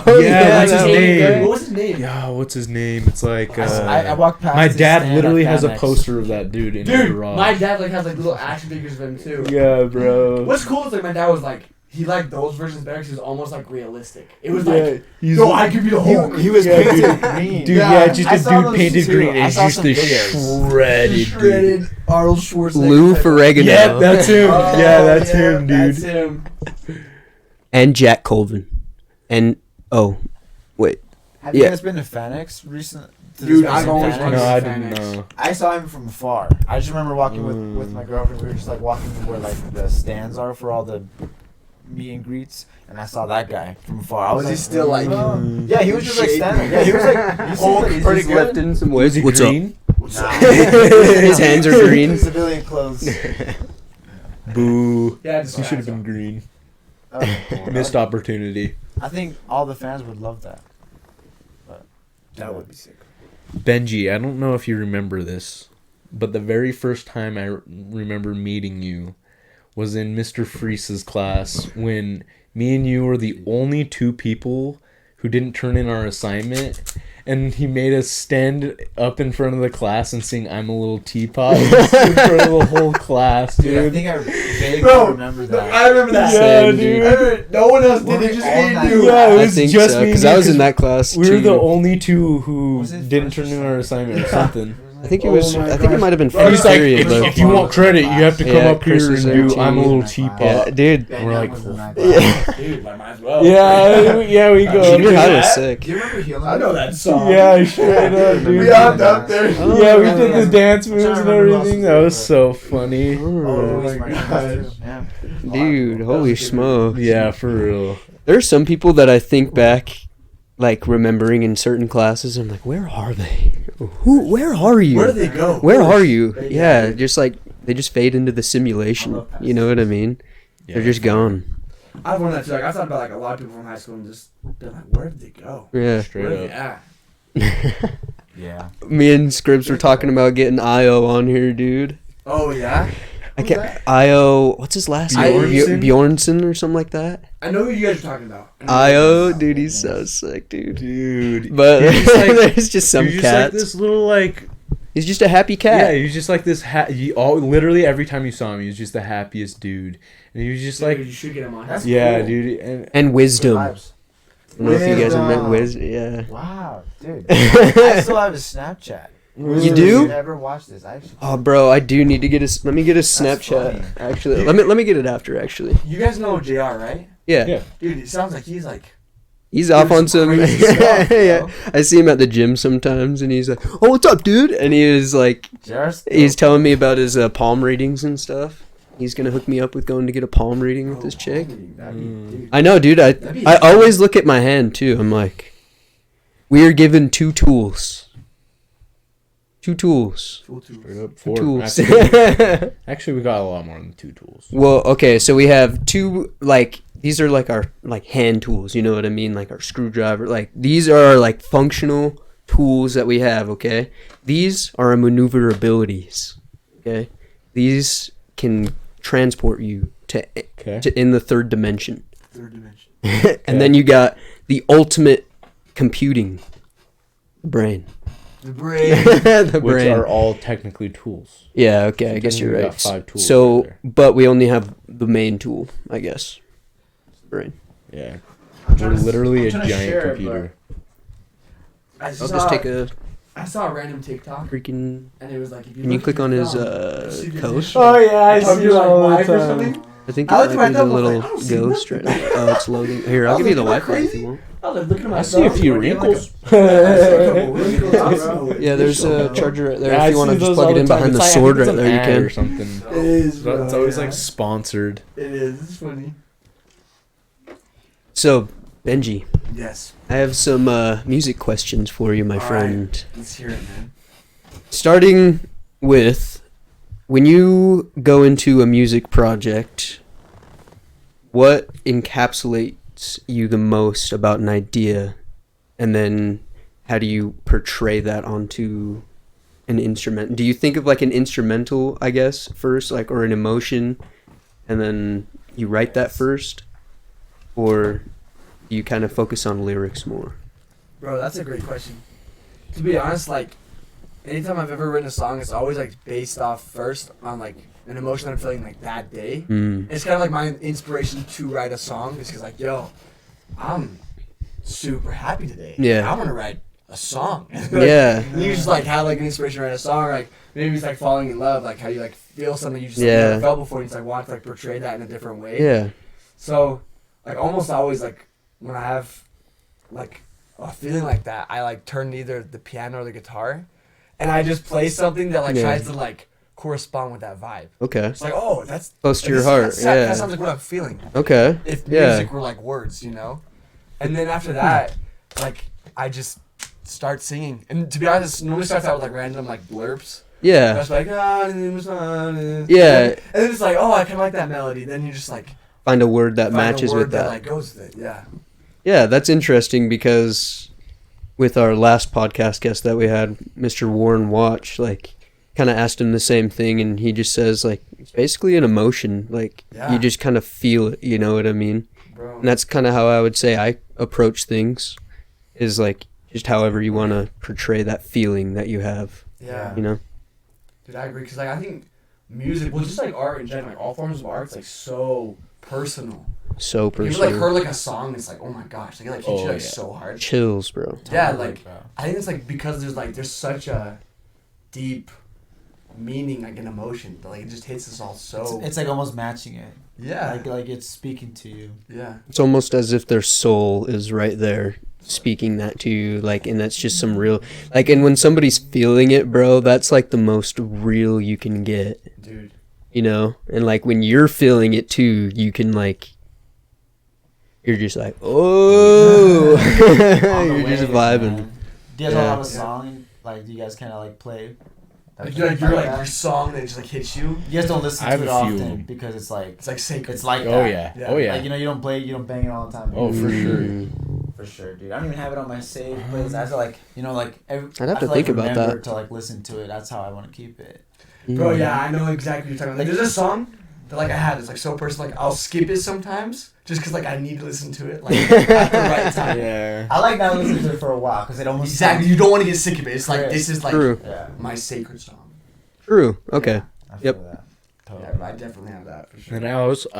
Oh, Yeah, what's his that name? What was his name? Yeah, what's his name? It's like I walked past. my his dad stand literally at has a FanX. poster of that dude in his Dude, garage. my dad like has like little action figures of him too. Yeah, bro. What's cool is like my dad was like he liked those versions better because it was almost like realistic. It was Yeah, like, he's yo, like- I could be the Hulk. He was Yeah, painted dude. green. Dude, yeah, just I a saw dude those painted too. green. I And saw just some the videos. shredded, dude. Shredded Arnold Schwarzenegger. Lou type of- Ferrigno. Yeah, that's him. Oh, yeah, that's him, dude. That's him. And Jack Colvin. And wait. Have you Yeah. guys been to FanX recent? to Dude, this I've recent always FanX? wanted No, to I see didn't FanX. know. I saw him from afar. I just remember walking with my girlfriend. We were just like walking to where like the stands are for all the meet and greets, and I saw that guy from afar. I was Was he still, like, Yeah, he was just like standing. Yeah, he was like he seemed like he's Pretty just good. good. In some Was ways. he What's green? Nah. His hands are green. Civilian clothes. Boo. Yeah, He should have been green. That was cool. Missed opportunity. I think all the fans would love that. But that would be sick. Benji, I don't know if you remember this, but the very first time I remember meeting you was in Mr. Freese's class when me and you were the only two people who didn't turn in our assignment, and he made us stand up in front of the class and sing "I'm a Little Teapot" in front of the whole class, Dude, I dude. think I vaguely Bro, remember that. I remember that. Yeah, Same, dude. I remember no one else Were did it, we just all me and that you. Yeah, it I was think just so, me because and I you, was in 'cause that class We were too. the only two who Was it didn't first turn or in our assignment or something. I think it Oh was. my I think it gosh. might have been Bro, He's first like, period if, though. if you want credit, you have to come Yeah, up Chris here was and there do too. "I'm a Little Yeah, Teapot." Yeah, dude. We're like, Yeah. Dude, I might as well. yeah, we go. Junior up high there. was sick. Do you remember Healing? I know that song. Yeah, straight up, dude. We hopped up there. Yeah, we did the dance moves trying to and remember who else everything. was That there, was but- so funny. Oh my gosh. Yeah. Dude, holy smokes. Yeah, for real. There are some people that I think back, like remembering in certain classes. I'm like, where are they? Where are you? Where do they go? Where are you? They- Yeah, just like they just fade into the simulation. You know what I mean? They're just gone. I've wondered that too. Like I've thought about like a lot of people from high school and just been like, where did they go? Yeah. Straight Where are they up. at? Yeah. Me and Scripps were talking about getting Io on here, dude. Oh yeah. I can't. Io, what's his last name? Bjornsson? Bjornsson or something like that. I know who you guys are talking about. Io, dude, he's so sick, dude. Dude. But He's just like- there's just some He's just like cats. this little like. He's just a happy Yeah, cat. he was just like this. Literally every time you saw him, he was just the happiest dude, and he was just like, you should get him on. That's yeah, cool. dude. And And wisdom. I Vibes. don't know if you guys have met Wisdom. Wisdom. Yeah. Wow, dude. I still have his Snapchat. You do? If you ever watch this, I actually. Oh, bro, I do need to get a. Let me get a Snapchat. funny. Actually, let me get it after. Actually, You guys know JR, right? yeah. Yeah. Dude, it sounds like he's like He's off on some. crazy stuff, bro. Yeah, I see him at the gym sometimes, and he's like, "Oh, what's up, dude?" And he was like, he's telling me about his palm readings and stuff. He's gonna hook me up with going to get a palm reading with this chick. I know, dude. I always look at my hand too. I'm like, we are given two tools. Two tools. Straight up Two four. tools. Actually, we got a lot more than 2 tools. Well, okay, so we have two, like, these are like our like hand tools, you know what I mean? Like our screwdriver. Like these are like functional tools that we have, okay? These are our maneuverabilities. Okay? These can transport you to in the third dimension. Third dimension. And then you got the ultimate computing, brain. The brain. The Which brain. are all technically tools. Yeah, okay, I guess technically you're we right. got 5 tools So, right there. but we only have the main tool, I guess. Brain. Yeah. trying We're to- literally I'm a trying to giant share it, computer. I I'll just take a I saw a random TikTok, freaking. and it was like, if you Can you look click at on your his thumb, see the coast? initial- Oh yeah, I of see your, that like, all the wife or time. something. I think it I looked at might my be the thumb, I was little like, I don't see ghost right nothing. now. Oh, it's loading. Here, I'll I was give you the like, Wi-Fi am I if you want. I was like, looking at my I see a thumb, few like, wrinkles. Yeah, there's a charger right there. Yeah, if you I want to see just those plug all it the in time. behind the It's like- I sword think right it's there, an you ad can. or something. It is, It's bro, always yeah. like sponsored. It is. It's funny. So, Benji, Yes. I have some music questions for you, my All right. friend. Let's hear it, man. Starting with, when you go into a music project, what encapsulates you the most about an idea, and then how do you portray that onto an instrument? Do you think of like an instrumental, I guess, first, like, or an emotion, and then you write that first, or do you kind of focus on lyrics more? Bro, that's a great question. To be honest, like, anytime I've ever written a song, it's always like based off first on like an emotion I'm feeling like that day. It's kind of like my inspiration to write a song, is because like, yo, I'm super happy today. Yeah. I want to write a song. Yeah. You just like have like an inspiration to write a song, or, like maybe it's like falling in love, like how you like feel something you just like, Yeah. never felt before, and you just like want to like portray that in a different way. Yeah. So, like, almost always, like, when I have, like, a feeling like that, I, like, turn to either the piano or the guitar, and I just play something that, like, Yeah. tries to, like, correspond with that vibe. Okay. It's like, oh, that's... Close to like, your this- heart. That Yeah. sounds like what I'm feeling. Okay. If Yeah. music were, like, words, you know? And then after that, like, I just start singing. And to be honest, it normally starts out with, like, random, like, blurps. Yeah. That's like, Yeah. And then it's like, oh, I kind of like that melody. Then you just, like... Find a word that find a matches word with that. like goes with it. Yeah. Yeah, that's interesting because with our last podcast guest that we had, Mr. Warren Watch, like, kind of asked him the same thing, and he just says, like, it's basically an emotion. Like, Yeah. you just kind of feel it, you know what I mean? Bro. And that's kind of how I would say I approach things, is, like, just however you want to portray that feeling that you have, Yeah. you know? Dude, I agree, because like I think music, well, just like art in general, like all forms of art, it's like so personal. So You personal. ever like heard like a song, it's like, oh my gosh, like it like hits you Oh, like yeah. so hard. Chills, bro. Yeah, like I think it's like because there's such a deep meaning, like an emotion, that like it just hits us all so. It's like almost matching it. yeah, Like it's speaking to you. yeah, It's almost as if their soul is right there speaking that to you, like, and that's just some real, like, and when somebody's feeling it, bro, that's like the most real you can get, dude. you know? And like when you're feeling it too, you can, like, you're just like, oh, On the you're just wave, vibing. man. Do you guys Yeah. all have a song? Like, do you guys kind of like play? Like you're like your song that just like hits you. You guys don't listen I have to it a few. often because it's like It's like sacred. it's like Oh that. yeah. Yeah. Oh yeah. Like, you know, you don't play, you don't bang it all the time. Oh, for sure. For sure, dude. I don't even have it on my save playlist. I have to like, you know, like I'd have to think about remember that. to like listen to it. That's how I want to keep it. Bro, yeah, I know exactly what you're talking about. Like, there's a song that like I had. It's like so personal. Like I'll skip it sometimes just because like I need to listen to it like at the right time. Yeah. I like not listening to it for a while because it almost Exactly. You don't want to get sick of it. It's like Right. this is like True. Yeah. my sacred song. True. Okay. I feel Yep. that. Totally. Yeah, I definitely have that for sure. And I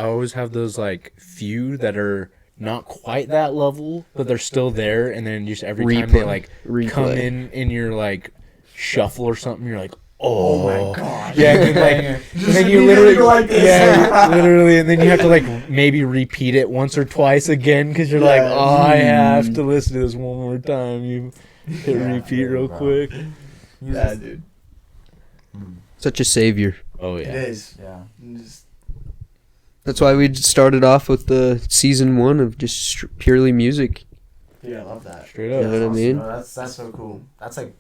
always have those like few that are not quite that level, but they're still there. And then just every time they Replay. like Replay. come in your like shuffle or something, you're like, Oh my god. Yeah, and then, like, and then you immediately literally, go like this. yeah, literally, and then you have to like maybe repeat it once or twice again because you're like, Yeah. oh, I have to listen to this one more time. You hit repeat real bro. quick. Yeah, dude. Such a savior. Oh It yeah, is. Yeah. Just- That's why we started off with the season 1 of just purely music. Dude, I love that. straight You know up. what I mean? Bro, That's so cool. That's like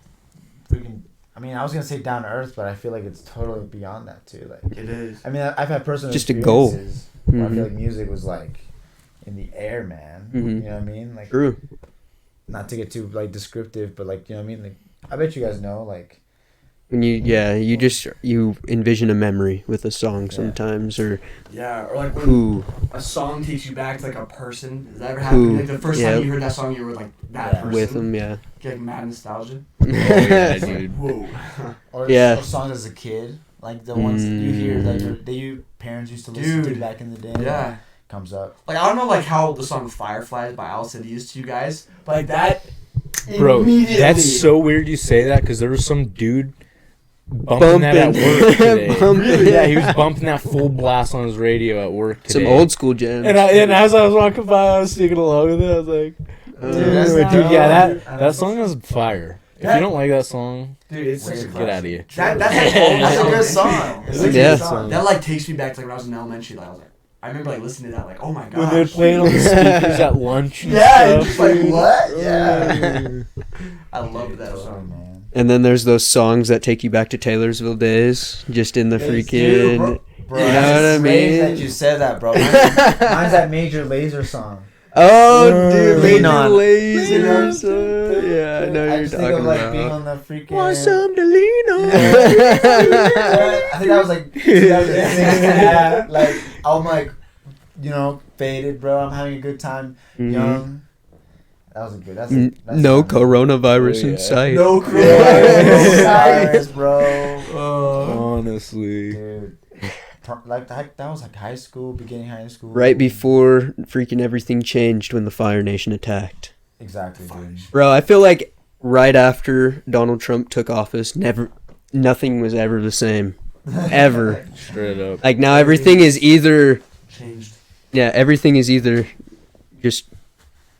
freaking. I mean, I was gonna say down to earth, but I feel like it's totally beyond that too. Like, It is. I mean, I've had personal Just a goal. experiences where I Mhm. feel like music was like in the air, man. Mhm. You know what I mean? Like, True. not to get too like descriptive, but like, you know what I mean? Like, I bet you guys know, like, When you envision a memory with a song sometimes, or Yeah, or like when who. a song takes you back to like a person. Does that ever happen? Who? Like the first Yeah. time you heard that song, you were like that Yeah. person. With them, yeah. Get like mad nostalgia. Oh yeah, dude. Whoa. or Yeah. or songs as a kid, like the ones that you hear that you parents used to listen to Dude. back in the day. Yeah. Comes up. Like I don't know like how the song Fireflies by Al City is to you guys, but like that Bro, immediately. that's so weird you say that because there was some dude bumping that at work today. Bumping. Yeah, he was bumping that full blast on his radio at work today. Some old school jams. And as I was walking by, I was singing along with it. I was like, that's dude, not yeah, dope. that song is fire. If That- you don't like that song, Dude, it's such a get out of here. That's like That's a old- good song. It's like a Yeah. good song. That like takes me back to like when I was in elementary. Like I was like, I remember like listening to that. Like, oh my god. When they're playing on the speakers at lunch. And Yeah, stuff, it's just like dude. what? Yeah. I love that Sorry, song. man. And then there's those songs that take you back to Taylorsville days, just in the freaking. Bro, You know that's what I crazy mean? that you said that, bro. Mine's that Major Lazer song. Oh, dude, Lean Major on. Lasers. Yeah, I know I what you're just think of talking like being about. on the freaking. Want some to lean on? I think that was like 2006. Yeah, like I'm like, faded, bro. I'm having a good time, Mhm. young. That was a good. That's No not- coronavirus Oh, in yeah. sight. No Coronavirus, bro. Honestly. Dude, like that was like high school, beginning high school. Right before freaking everything changed when the Fire Nation attacked. Exactly, dude. Bro, I feel like right after Donald Trump took office, nothing was ever the same. Ever. Straight up. Like now everything is either Changed. everything is either just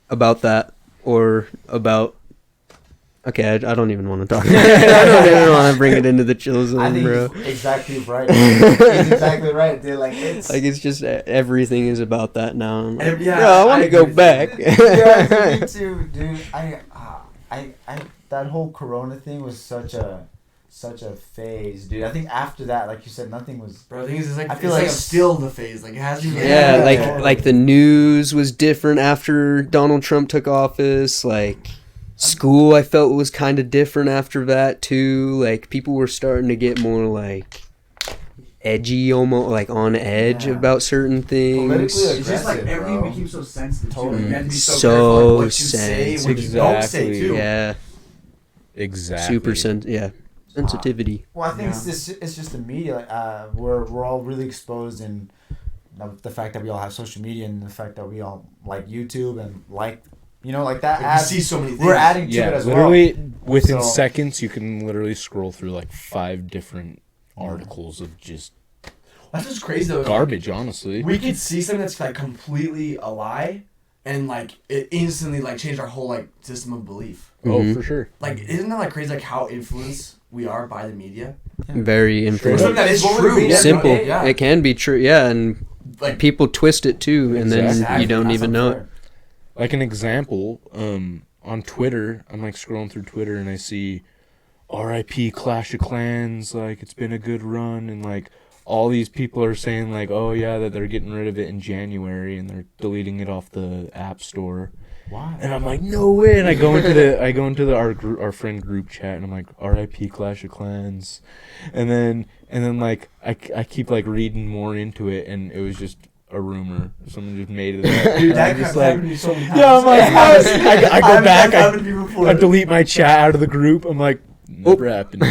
about that or about okay, I don't even want to talk. I don't even want to bring it into the chill I zone, think bro. he's exactly right. He's exactly right, dude. Like it's Like it's just everything is about that now. I'm like, Yeah, bro, I want I to go agree. back. yeah, me too, dude. I that whole Corona thing was such a phase, dude. I think after that, like you said, nothing was. Bro, the thing is, it's like, I it's feel like like I'm- still the phase. Like, it hasn't even. Yeah, Yeah, like totally. like the news was different after Donald Trump took office. Like school, I felt was kind of different after that too. Like people were starting to get more like edgy, almost like on edge Yeah. about certain things. Politically It's just like aggressive, everything bro. became so sensitive. Totally. Too. You have to be so, So careful like, what you say, sensitive. what you don't say Exactly. too. Yeah, Exactly. super sensitivity. Well, I think Yeah. it's just the media. Like, we're all really exposed in the fact that we all have social media and the fact that we all like YouTube and like that. Like, you adds, see so many things. we're adding to it Yeah, as literally well. within So- seconds you can literally scroll through like 5 different articles of just That's what's crazy though. is, like, garbage, honestly. we could see something that's like completely a lie, and like it instantly like changed our whole like system of belief. Oh, Mhm. for sure. Like, isn't that like crazy? Like how influenced we are by the media. Very influential. Something that is What would it true. be to- Simple. Yeah. It can be true. Yeah, and Like people twist it too, and then Exactly. you don't That's even know it. unfair. Like an example, on Twitter, I'm like scrolling through Twitter and I see RIP Clash of Clans, like it's been a good run, and like all these people are saying like, oh yeah, that they're getting rid of it in January and they're deleting it off the App Store. Why? And I'm like, no way! And I go into our friend group chat, and I'm like, R.I.P. Clash of Clans, and then like I keep like reading more into it, and it was just a rumor. Someone just made it up. dude, And that I'm just crap happened to me so many times. yeah, I'm like, what? I go back, Happened to me before. I delete my chat out of the group. I'm like, never happened.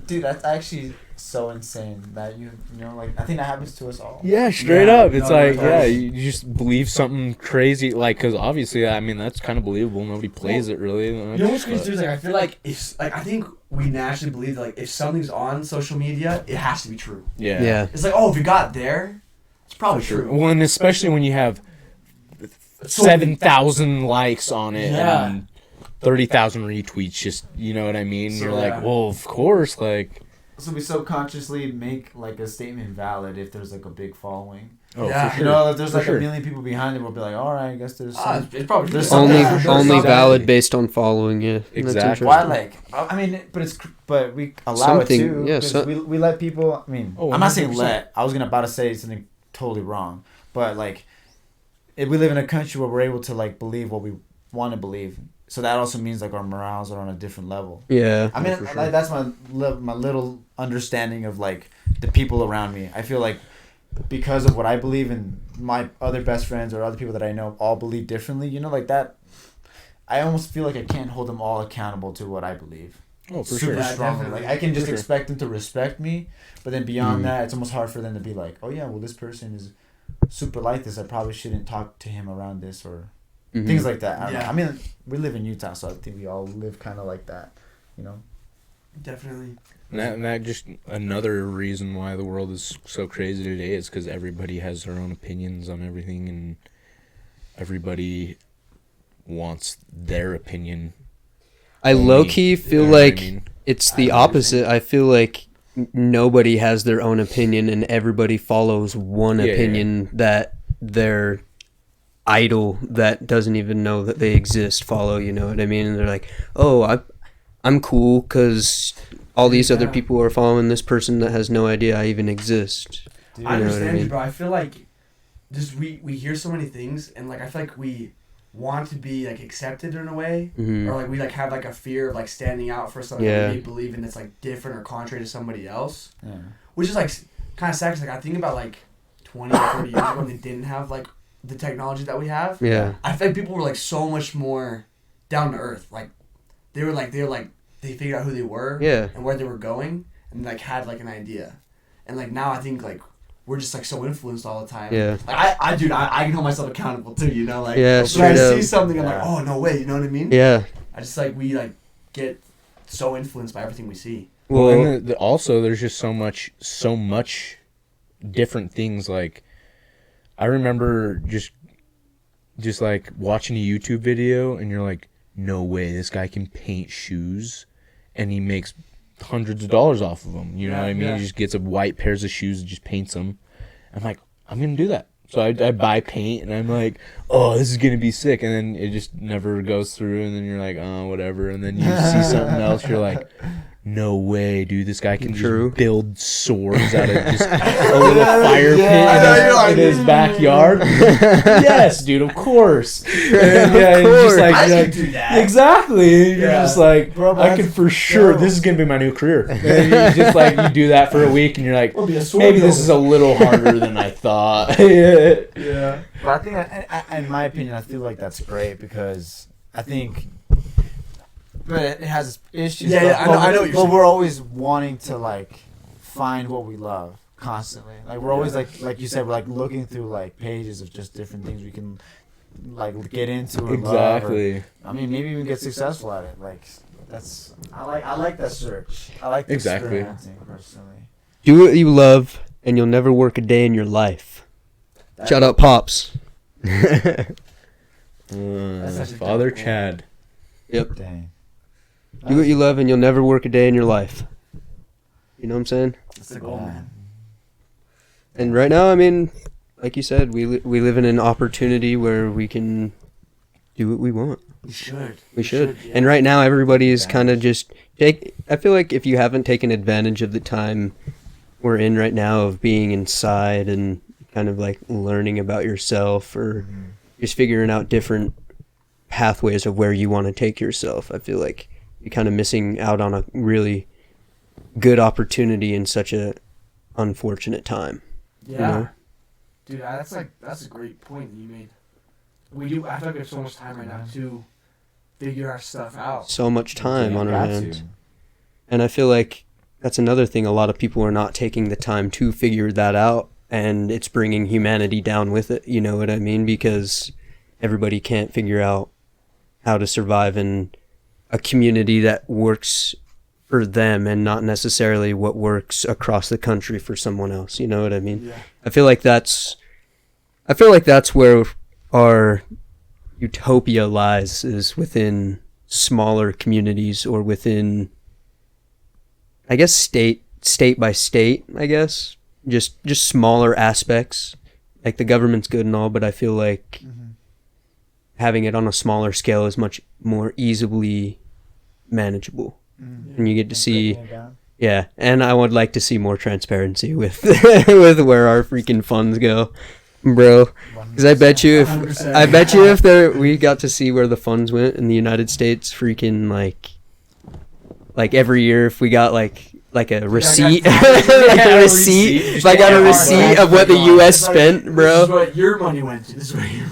Dude, that's actually so insane that you know, like I think that happens to us all. Yeah, straight Yeah, up. It's no, like, totally. yeah, you just believe something crazy, like, because obviously, I mean, that's kind of believable. Nobody plays it really. You know what's crazy too is like I feel like if like I think we naturally believe that like if something's on social media, it has to be true. Yeah. Yeah. It's like, oh, if it got there, it's probably true. Well, and especially when you have So- 7,000 likes on it Yeah. and 30,000 retweets, just, you know what I mean? So, You're yeah. like, well, of course, like, So we subconsciously make like a statement valid if there's like a big following. oh, Yeah. for You sure. know, if there's For like sure. a million people behind it, we'll be like, all right, I guess there's some. It's probably There's true. some- Only Yeah, sure, only exactly. valid based on following. Yeah. That's Exactly. Why interesting. like? I mean, but we allow Something- it too. yeah, 'Cause so- we let people. I mean, Oh, I'm not saying 100%. let. I was about to say something totally wrong, but like, if we live in a country where we're able to like believe what we want to believe, so that also means like our morals are on a different level. Yeah. I mean, for sure. like, that's my little understanding of like the people around me. I feel like because of what I believe and my other best friends or other people that I know all believe differently. You know, like that. I almost feel like I can't hold them all accountable to what I believe. Oh, for Super sure. Yeah, strongly. definitely. Like I can just For sure. expect them to respect me, but then beyond Mm. that, it's almost hard for them to be like, oh yeah, well this person is super like this. I probably shouldn't talk to him around this or Mhm. things like that. I don't know. Yeah. I mean, we live in Utah, so I think we all live kind of like that. You know. Definitely. And that just another reason why the world is so crazy today is because everybody has their own opinions on everything, and everybody wants their opinion. I only, low key feel you know what I like mean? it's I the know what you're opposite. I feel like nobody has their own opinion and everybody follows one Yeah, yeah. opinion that their idol that doesn't even know that they exist follow. You know what I mean? And they're like, oh, I'm cool because all these other Yeah. people are following this person that has no idea I even exist. Dude, I You know what I understand you, mean? bro. I feel like just we hear so many things, and like I feel like we want to be like accepted in a way, Mhm. or like we like have like a fear of like standing out for something Yeah. that we believe in that's like different or contrary to somebody else, Yeah. which is like kind of sad. 'Cause, like I think about like 20 or 30 years ago when they didn't have like the technology that we have. Yeah. I feel like people were like so much more down to earth. Like they figured out who they were Yeah. and where they were going, and like had like an idea. And like now I think like we're just like so influenced all the time. Yeah. Like I can hold myself accountable too, you know, like Yeah, when I straight see up. something I'm like, Yeah. oh no way, you know what I mean? Yeah. I just like we like get so influenced by everything we see. Well, Well, and also there's just so much different things. Like, I remember just like watching a YouTube video, and you're like, no way, this guy can paint shoes, and he makes hundreds of dollars off of them. You know Yeah, what I mean? yeah. He just gets a white pairs of shoes and just paints them. I'm like, I'm gonna do that. So I buy paint, and I'm like, oh, this is gonna be sick, and then it just never goes through, and then you're like, oh, whatever, and then you see something else, you're like, no way, dude, this guy can True. just build swords out of just a little fire pit I know, you're like, in his backyard. Yes, dude, of course. And, yeah, Of and just course. like, I you're should like, do that. exactly. You're Yeah. just like, Bro, but I that's could for sure. dope. This is gonna be my new career. And you just like you do that for a week, and you're like, We'll be a sword maybe this is builder. a little harder than I thought. Yeah. Yeah. But I think, in my opinion, I feel like that's great because I think, but it has issues. Yeah, but, yeah, I know what you're But saying. we're always wanting to like find what we love constantly. Like we're always like you said, we're like looking through like pages of just different things we can like get into or love. Or, Exactly. I mean, maybe even get successful at it. Like that's I like that search. I like the Exactly. experimenting personally. do what you love, and you'll never work a day in your life. Shout out, Pops. such a Father dope Chad. Yep. Dang. Do what you love, and you'll never work a day in your life. You know what I'm saying? That's the goal, man. And right now, I mean, like you said, we live in an opportunity where we can do what we want. We should. We should. yeah. And right now, everybody is Yeah. kind of just I feel like if you haven't taken advantage of the time we're in right now of being inside and kind of like learning about yourself or just figuring out different pathways of where you want to take yourself, I feel like you're kind of missing out on a really good opportunity in such a unfortunate time. Yeah. know? Dude, that's a great point that you made. I feel like we have so much time right now to figure our stuff out. So much time Yeah, on our got hands. to. And I feel like that's another thing. A lot of people are not taking the time to figure that out, and it's bringing humanity down with it. You know what I mean? Because everybody can't figure out how to survive in a community that works for them and not necessarily what works across the country for someone else. You know what I mean? Yeah. I feel like that's where our utopia lies, is within smaller communities, or within, I guess, state by state, I guess. Just smaller aspects. Like, the government's good and all, but I feel like having it on a smaller scale is much more easily manageable. And you get to see, yeah, and I would like to see more transparency with with where our freaking funds go, bro. Because I bet you if we got to see where the funds went in the United States, freaking like every year, if we got like a receipt, if I got a receipt of what the U.S. spent, bro. This is what your money went to. This is what your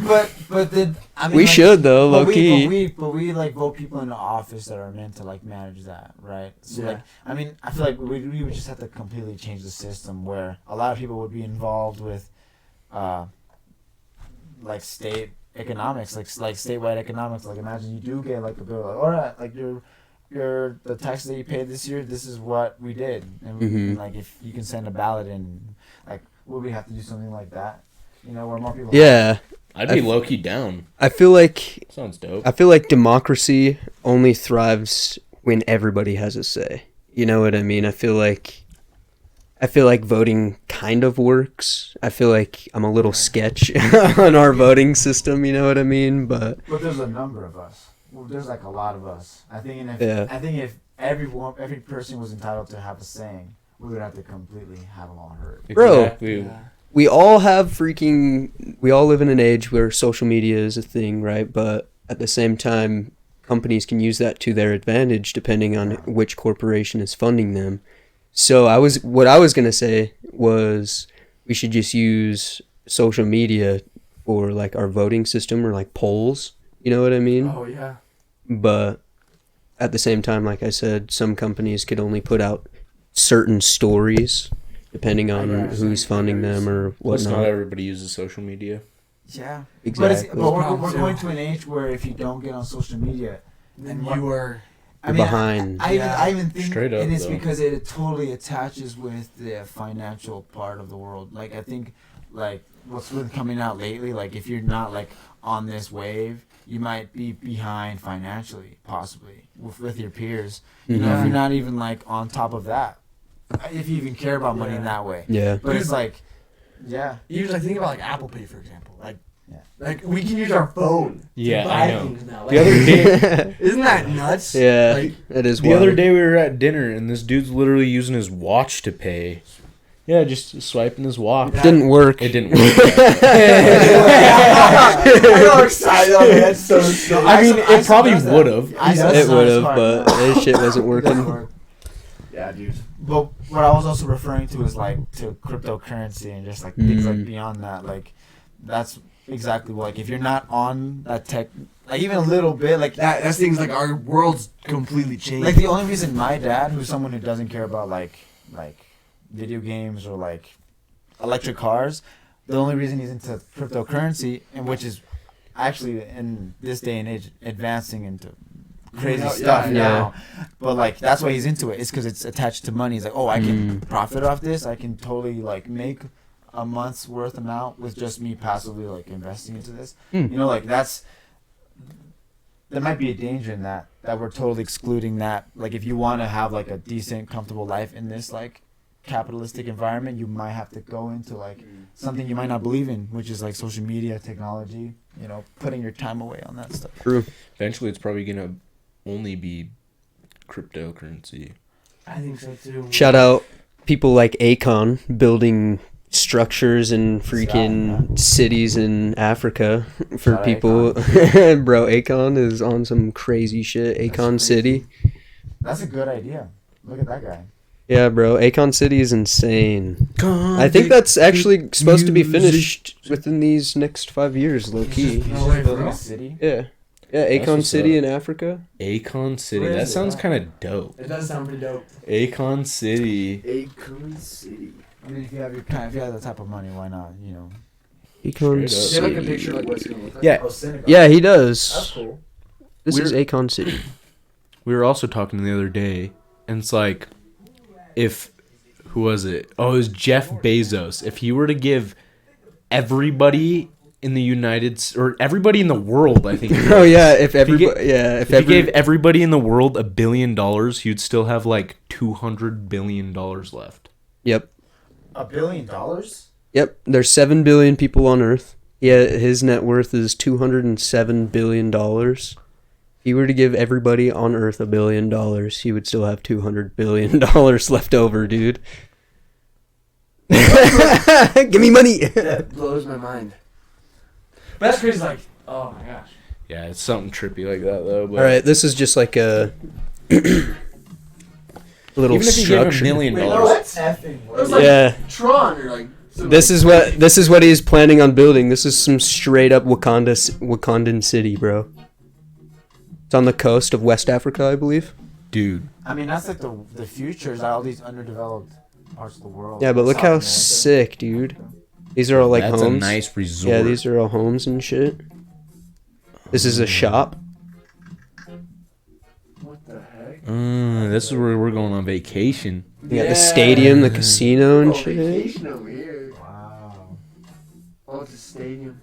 But then I mean, We should, though, low key. But we like vote people into office that are meant to like manage that, right? So Yeah. like, I mean, I feel like we would just have to completely change the system where a lot of people would be involved with, like state economics, like statewide economics. Like, imagine you do get like a bill, like, all right, like your the taxes that you paid this year, this is what we did, and Mhm. like if you can send a ballot in, like, would we have to do something like that? You know, where more people. Yeah, I'd be low key down. I feel like Sounds dope. democracy only thrives when everybody has a say. You know what I mean? I feel like voting kind of works. I feel like I'm a little sketch on our voting system. You know what I mean? But there's a number of us. Well, there's like a lot of us. I think if every person was entitled to have a saying, we would have to completely have them all heard. Bro. Exactly. we all live in an age where social media is a thing, right? But at the same time, companies can use that to their advantage depending on which corporation is funding them. So what I was gonna say was we should just use social media for like our voting system, or like polls. You know what I mean? Oh yeah. But at the same time, like I said, some companies could only put out certain stories depending on who's funding them or Plus, whatnot. not everybody uses social media. Yeah, Exactly. But we're going to an age where if you don't get on social media, Then you were. Behind. I even think Straight up, it is though. because it totally attaches with the financial part of the world. Like, I think, like, what's been coming out lately, like, if you're not like on this wave, you might be behind financially, possibly with your peers. You know, if you're not even like on top of that, if you even care about money in that way. Yeah. But it's like, yeah. You like think about like Apple Pay, for example. Like, Yeah. like we can use our phone. Yeah, to I buy know. things now. The other day, Isn't that nuts? Yeah, Like, it is the wild. other day we were at dinner and this dude's literally using his watch to pay. Yeah, just swiping his watch. Didn't work. It didn't work. I'm so excited. Oh, man, that's so sick. I mean, it probably would have. It would have, but this shit wasn't working. Yeah, dude. But what I was also referring to is like to cryptocurrency and just like things like beyond that. Like, that's exactly what, like, if you're not on that tech, like even a little bit, like That's things like our world's completely changed. like the only reason my dad, who's someone who doesn't care about like video games or like electric cars, the only reason he's into cryptocurrency, and which is actually in this day and age advancing into crazy Yeah, stuff yeah. now. But like that's why he's into it. It's because it's attached to money. He's like, oh, I can profit off this. I can totally like make a month's worth amount with just me passively like investing into this. You know, like there might be a danger in that we're totally excluding that. Like, if you want to have like a decent, comfortable life in this like capitalistic environment, you might have to go into like something you might not believe in, which is like social media, technology, you know, putting your time away on that stuff. True. Eventually, it's probably gonna only be cryptocurrency. I think so too. Shout out people like Akon building structures and freaking cities in Africa for Shout out people. Bro, Akon is on some crazy shit. Akon City. That's a good idea. Look at that guy. Yeah, bro. Akon City is insane. I think that's actually supposed to be finished within these next 5 years, low key. No way, Building bro. a city. Yeah. Yeah, Akon what's City up. in Africa. Akon City. Where That is it sounds at? kind of dope. It does sound pretty dope. Akon City. Akon City. I mean, if you have that type of money, why not? You know. Akon Straight Do up. you have like a City. picture of like what's gonna look like? Yeah. Oh, synagogue. Yeah, he That's does. cool. This is We're- Akon City. We were also talking the other day, and it's like, who was it? Oh, it was Jeff Bezos. If he were to give everybody in the or everybody in the world, I think. it Oh was. yeah, if he everybody, ga- yeah, If he gave everybody in the world $1 billion, he'd still have like $200 billion left. Yep, $1 billion? yep. There's 7 billion people on Earth. Yeah, his net worth is $207 billion. If he were to give everybody on Earth $1 billion, he would still have $200 billion left over, dude. Give me money. That blows my mind. But that's crazy. Like, oh my gosh. Yeah, it's something trippy like that though. But All right, this is just like a little even if you gave him $1 structure. million, Wait, no, that's Effing. It was like Yeah. Tron or like. This is what he's planning on building. This is some straight up Wakandan city, bro. It's on the coast of West Africa, I believe. dude. I mean, that's like the future is all these underdeveloped parts of the world. Yeah, but look South how America. sick, dude. These are all like That's homes. a nice resort. Yeah, these are all homes and shit. This is a shop. What the heck? This is where we're going on vacation. You got the stadium, the casino, and Oh, shit. vacation over here. Wow. Oh, it's a stadium.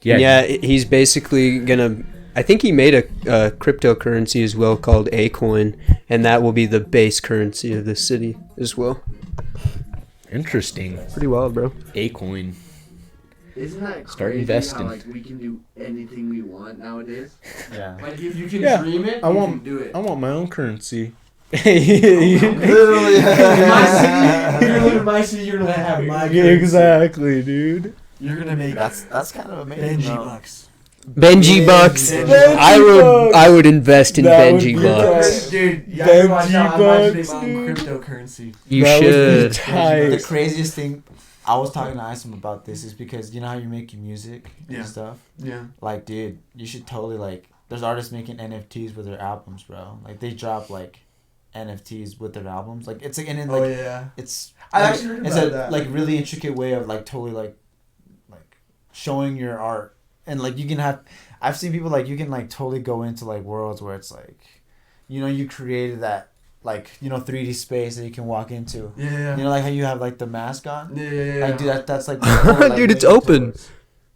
Yeah, Yeah, he's basically gonna. I think he made a cryptocurrency as well called A-Coin, and that will be the base currency of this city as well. Interesting. Pretty wild, bro. A-coin. Isn't that Start crazy investing. How, like, we can do anything we want nowadays? Yeah. Like, if you can Yeah, dream it, I you want- can do it. I want my own currency. Literally. In my city, you're gonna live in my city, you're gonna have my currency. Exactly, dude. You're gonna make That's kind of amazing. Benji though. bucks. Benji bucks. Benji I would invest in That would Benji be bucks. Dude, you gotta watch Benji out. I'm imagining bucks, my own dude. cryptocurrency. You That would be should. tight. The craziest thing, I was talking to Isom about this, is because you know how you make your music Yeah. and stuff? Yeah. Like, dude, you should totally, like, there's artists making NFTs with their albums, bro. Like, they drop, like, NFTs with their albums. Like, it's like, and then, like, Oh yeah. it's, I like, actually heard it's about a, that. like, really intricate way of, like, totally, like, showing your art. And, like, you can have, I've seen people, like, you can, like, totally go into, like, worlds where it's, like, you know, you created that, like, you know, 3D space that you can walk into. Yeah. You know, like how you have, like, the mask on? Yeah. Like, dude, that's, like... Dude, it's open.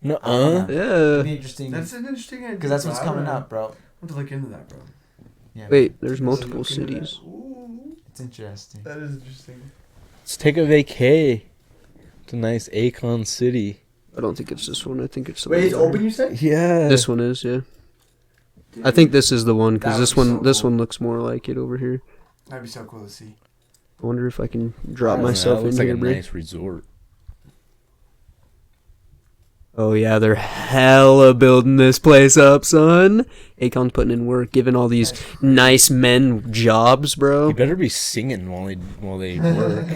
Nuh-uh. It'd Yeah. be interesting. That's an interesting idea. Because that's what's bro. I coming wanna- up, bro. I want to look into that, bro. Yeah, Wait, there's Look multiple into cities. that. Ooh, it's interesting. that is interesting. Let's take a vacay. It's a nice Akon City. I don't think it's this one. I think it's the Wait, it's one. open, you said? Yeah. This one is, yeah. I think this is the one because That this would be one, so this cool. one looks more like it over here. That'd be so cool to see. I wonder if I can drop I don't know, myself that in looks like here, a bro. nice resort. Oh yeah, they're hella building this place up, son. Akon's putting in work, giving all these nice men jobs, bro. You better be singing while they work.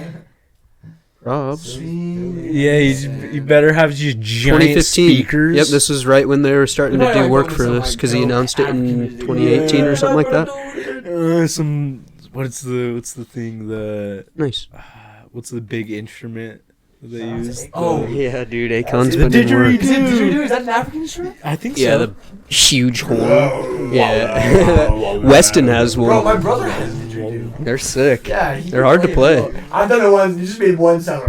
Jobs. Yeah, you better have just giant 2015. speakers. Yep, this was right when they were starting to They're do like work going for to some, this like, because he dope announced it African in music. 2018 or something like that. What's the thing Nice. what's the big instrument that they use? Oh, Yeah, dude, Akon's The putting in work. didgeridoo. Is that an African instrument? I think so. Yeah, the huge horn. Yeah. Weston has Bro, my one. brother has a didgeridoo. They're sick. Yeah, They're hard to play. I've done it once. You just made one sound.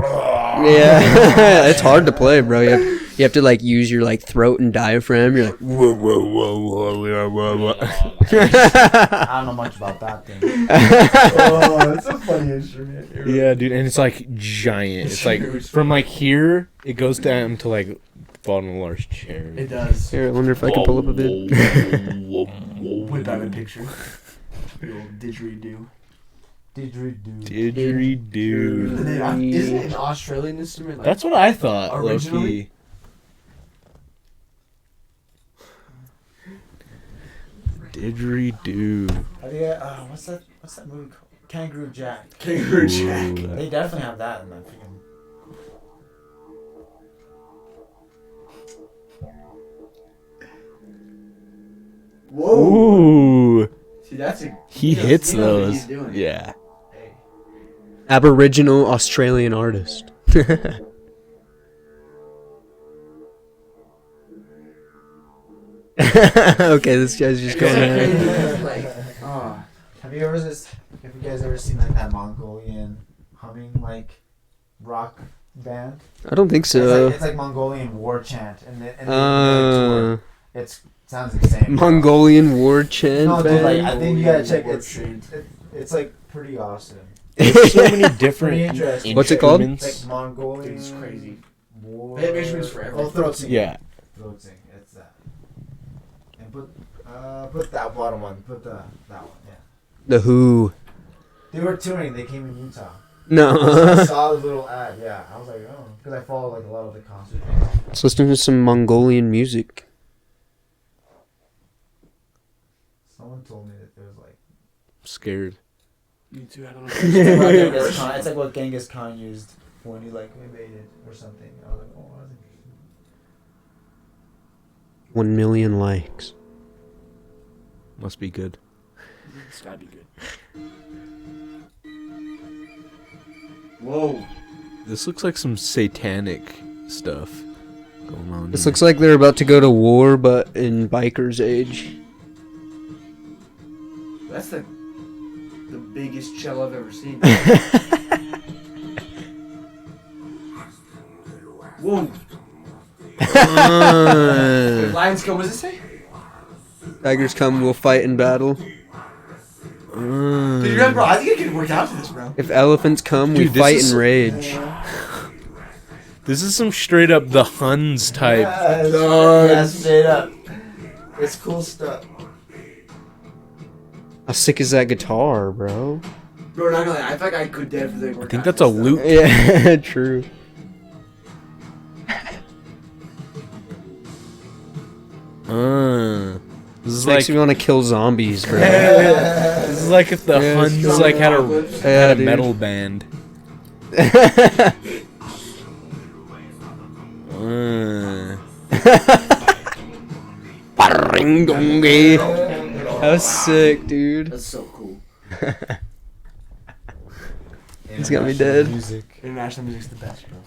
Yeah, it's hard to play, bro. You have to like use your like throat and diaphragm. You're like, whoa, whoa, whoa, whoa, whoa, whoa, whoa. I don't know much about that thing. Oh, it's a funny instrument. It really- Yeah, dude, and it's like giant. It's like huge. from like here, it goes down to like bottom of Lars' chair. It does. Here, I wonder if I can pull up a bit. Whip out a picture. The old didgeridoo. Didgeridoo. Didgeridoo. Isn't it an Australian instrument? Like, That's what I thought. Originally? Low-key. Didgeridoo. Oh, yeah, what's that movie called? Kangaroo Jack. Kangaroo Jack. Ooh. They definitely have that in that freaking... Whoa. Ooh, See, that's a. he knows- hits he knows what those. he's doing. Yeah. Aboriginal Australian artist. Okay, this guy's just going ahead. Like, oh. Have you guys ever seen like that Mongolian humming like rock band? I don't think so. It's like Mongolian war chant, and they Uh, it sounds insane. Mongolian war chant. No, dude, like band? I think you gotta check War it. chant. It's like pretty awesome. There's so many Pretty different interesting. What's it called? Like instruments. Mongolian. Dude, it's crazy. War. They have instruments for everything. Oh, throat singing. Yeah. Throat singing. It's that. And put that bottom one. Put that one. Yeah. The Who. They were touring. They came in Utah. I No. saw the little ad. Yeah, I was like, oh, because I follow like a lot of the concert things. Let's listen to some Mongolian music. Someone told me that there was like. Scared. Me too. I don't It's like what Genghis Khan used when he like invaded or something. I was like, oh, that's interesting. 1 million likes. Must be good. It's gotta be good. Whoa. This looks like some satanic stuff going on. This here. looks like they're about to go to war, but in biker's age. That's the biggest shell I've ever seen. Whoa. Lions come. What does it say? Tigers come, we'll fight in battle. Dude, you're right, bro. I think I could work out for this, bro. If elephants come, we Dude, this fight is- in rage. This is some straight up the Huns type. Yeah, straight up. It's cool stuff. How sick is that guitar, bro? Bro, not gonna lie. I feel like I could definitely work I think out that's a for this, loop. Yeah, true. This is Makes like me want to kill zombies, bro. this is like if the Yeah, Huns it's like had a Yeah, dude. metal band. That was sick, dude. That's so cool. He's got me dead. International music's the best, bro.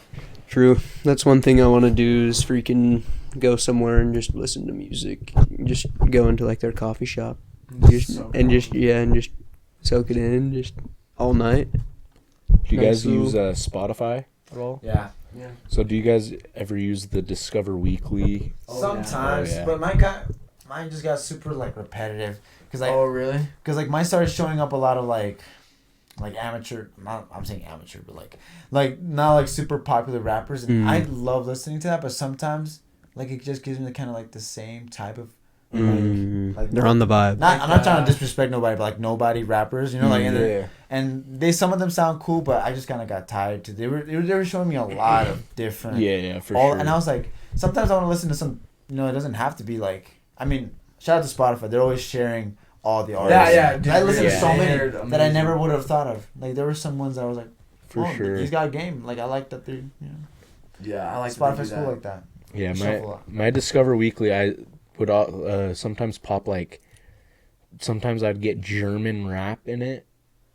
True. That's one thing I want to do is freaking go somewhere and just listen to music. Just go into like their coffee shop. Just, So and cool. just soak it in just all night. Do you guys Nice use little- Spotify at all? Yeah. Yeah. So do you guys ever use the Discover Weekly? Oh, Sometimes, yeah. but mine just got super like repetitive because Oh, really? because mine started showing up a lot of like amateur. Not I'm saying amateur, but like not like super popular rappers, and Mm. I love listening to that. But sometimes like it just gives me kind of like the same type of like They're on the vibe. Not I'm not trying to disrespect nobody, but like nobody rappers, you know, like and they some of them sound cool, but I just kind of got tired too. They were showing me a lot of different Yeah, for sure. and I was like, sometimes I want to listen to some. You know, it doesn't have to be like. I mean, shout out to Spotify. They're always sharing all the artists. Yeah, dude, I listen to yeah. so many They're that I amazing. never would have thought of. Like there were some ones that I was like, For oh, sure. he's got a game. Like I like that they're. You know, Yeah, I like Spotify's cool like that. Yeah, Shuffle up. my Discover Weekly, I would sometimes pop like, sometimes I'd get German rap in it,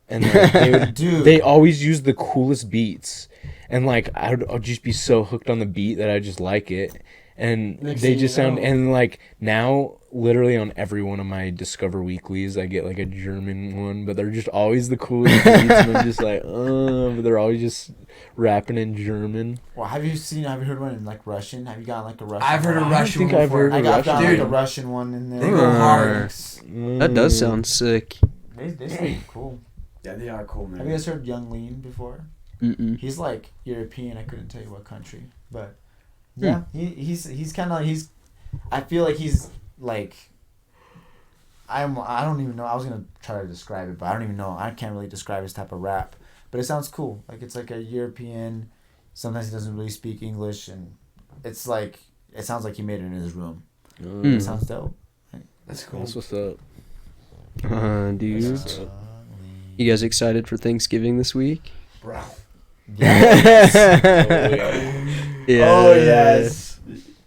and like, they would, Dude. they always use the coolest beats, and like I'd just be so hooked on the beat that I just like it, and Next they thing just you sound know. and like now literally on every one of my Discover Weeklies I get like a German one, but they're just always the coolest beats, and I'm just like, but they're always just rapping in German. Well, have you heard one in like Russian? Have you gotten like a Russian? I've heard a one? Russian think one I've before. heard I a got Russian. like a Dude. Russian one in there. They go hard. That does sound sick. They sound cool. Yeah, they are cool, Have you man. guys heard Young Lean before? Mm-mm. He's like European. I couldn't tell you what country, but yeah, he's kind of I feel like he's like I don't even know. I was gonna try to describe it, but I don't even know. I can't really describe his type of rap, but it sounds cool. Like it's like a European. Sometimes he doesn't really speak English, and it's like it sounds like he made it in his room. It sounds dope. That's cool. That's what's up. Dude. You guys excited for Thanksgiving this week? Bro. Yes. Yeah. Oh, yes.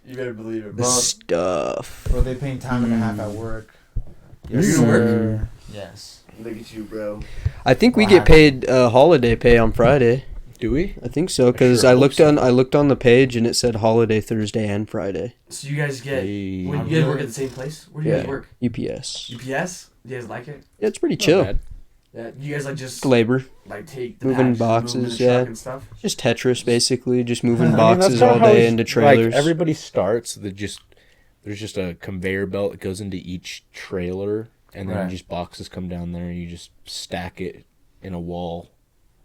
You better believe it, The bro. stuff. Bro, they paying time and a half at work. Yes, You work? sir. Yes. Look at you, bro. I think we Wow. get paid holiday pay on Friday. Do we? I think so because sure I hope looked so. on the page and it said holiday Thursday and Friday. So you guys get Hey. when you guys work at the same place? Where do you guys work? UPS. UPS? You guys like it? Yeah, it's pretty Not chill. bad. Yeah. You guys like just Labor, like take the moving packages and boxes, move 'em in the yeah. truck and stuff. just Tetris basically, just moving I mean, that's boxes kinda all how day it's- into trailers. Like everybody starts. There's just a conveyor belt that goes into each trailer, and then Right. just boxes come down there, and you just stack it in a wall,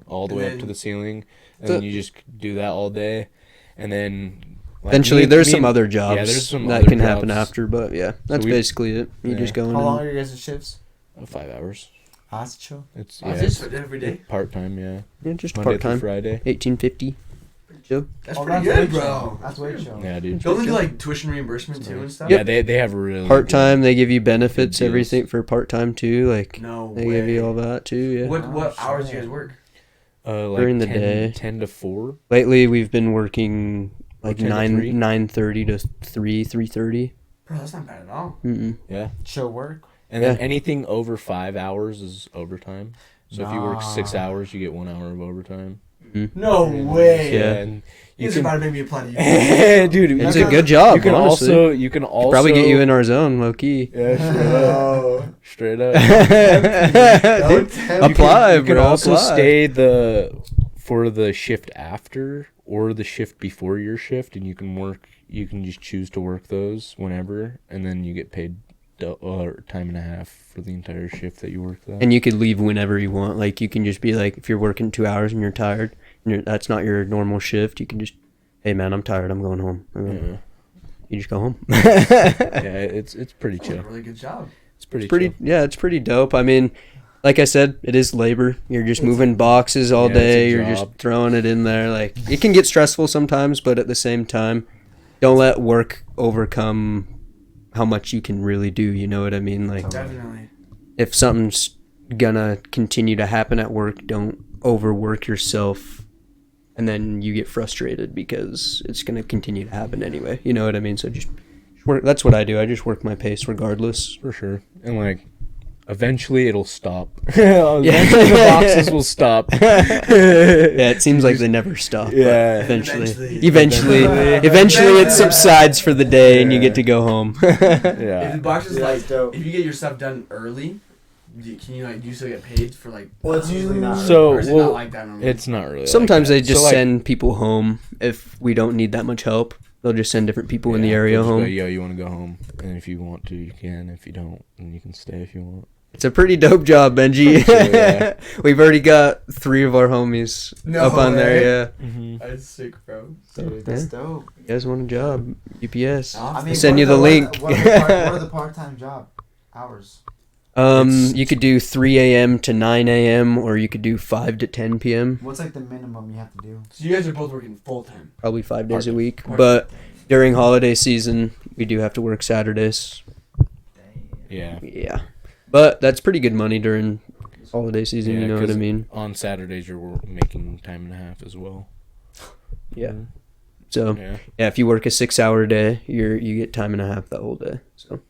all the way up to the ceiling, and then you just do that all day, and then like, Eventually, me- there's me some and- other jobs there's some that other can happen jobs. after, but yeah, that's we- basically it. You yeah. just go in. How long and- are you guys' shifts? 5 hours. Ah, that's chill. It's Oh, yeah, just it's every day. part time. Yeah, yeah, just Monday part through time. Friday. 1850. Chill. That's Oh, pretty that's good, way bro. chill. That's way chill. Yeah, dude. Don't they do like tuition reimbursement too and stuff? Yeah, they have really Part time, they give you benefits, deals. everything for part time too. Like No they way. give you all that too. Yeah. What Oh, hours do shit. you guys work? like During the 10, day. 10 to 4. Lately, we've been working like 10 to 3? 9:30 to 3:30. Bro, that's not bad at all. Yeah. Chill work. And then Yeah. anything over 5 hours is overtime. So if you work 6 Nah. hours, you get 1 hour of overtime. No way. Yeah. And You you guys are can, about to make me apply to you. dude, It's you a good job. can honestly. you can also Probably get you in our zone, low key. Yeah, straight up. Apply, You can bro. also apply. stay for the shift after or the shift before your shift, and you can just choose to work those whenever, and then you get paid time and a half for the entire shift that you work that. And you could leave whenever you want. Like you can just be like, if you're working 2 hours and you're tired, and that's not your normal shift, you can just, hey man, I'm tired. I'm going home. And then Yeah. You just go home. Yeah, it's pretty That's a chill. really good job. It's pretty Pretty, chill. yeah, it's pretty dope. I mean, like I said, it is labor. You're just moving boxes all Yeah, it's a day. You're just job. throwing it in there. Like it can get stressful sometimes, but at the same time, don't let work overcome how much you can really do. You know what I mean? Like Definitely. if something's gonna continue to happen at work, don't overwork yourself, and then you get frustrated because it's gonna continue to happen anyway. You know what I mean? So just work. That's what I do. I just work my pace regardless. For sure. And like eventually it'll stop. Eventually the boxes will stop. Yeah, it seems like they never stop. but Yeah. Eventually, Eventually. eventually it subsides for the day, and you get to go home. If Yeah. the box is Yeah, like, that's dope. if you get your stuff done early, can you like, do you still get paid for like? Well, it's usually not. So, or is it well, not like that normally? It's not really. Sometimes they like that. just So, like, send people home if we don't need that much help. They'll just send different people in the area they'll just go, home. Yo, you want to go home? And if you want to, you can. If you don't, then you can stay if you want. It's a pretty dope job, Benji. Pretty chill, yeah. We've already got 3 of our homies No up on way. there. Mm-hmm. That's sick, bro. Dude, that's dope. Yeah, you guys want a job? UPS. I mean, Send what you are the link. What are the part-time job hours? You could do 3 a.m. to 9 a.m. or you could do 5 to 10 p.m. What's like the minimum you have to do? So you guys are both working full time. Probably 5 days a Part- week. part- But during holiday season, we do have to work Saturdays. Yeah. Yeah. But that's pretty good money during holiday season, Yeah, you know what I 'cause mean? On Saturdays, you're making time and a half as well. Yeah. So, Yeah. yeah, if you work a 6-hour day, you get time and a half that whole day. So,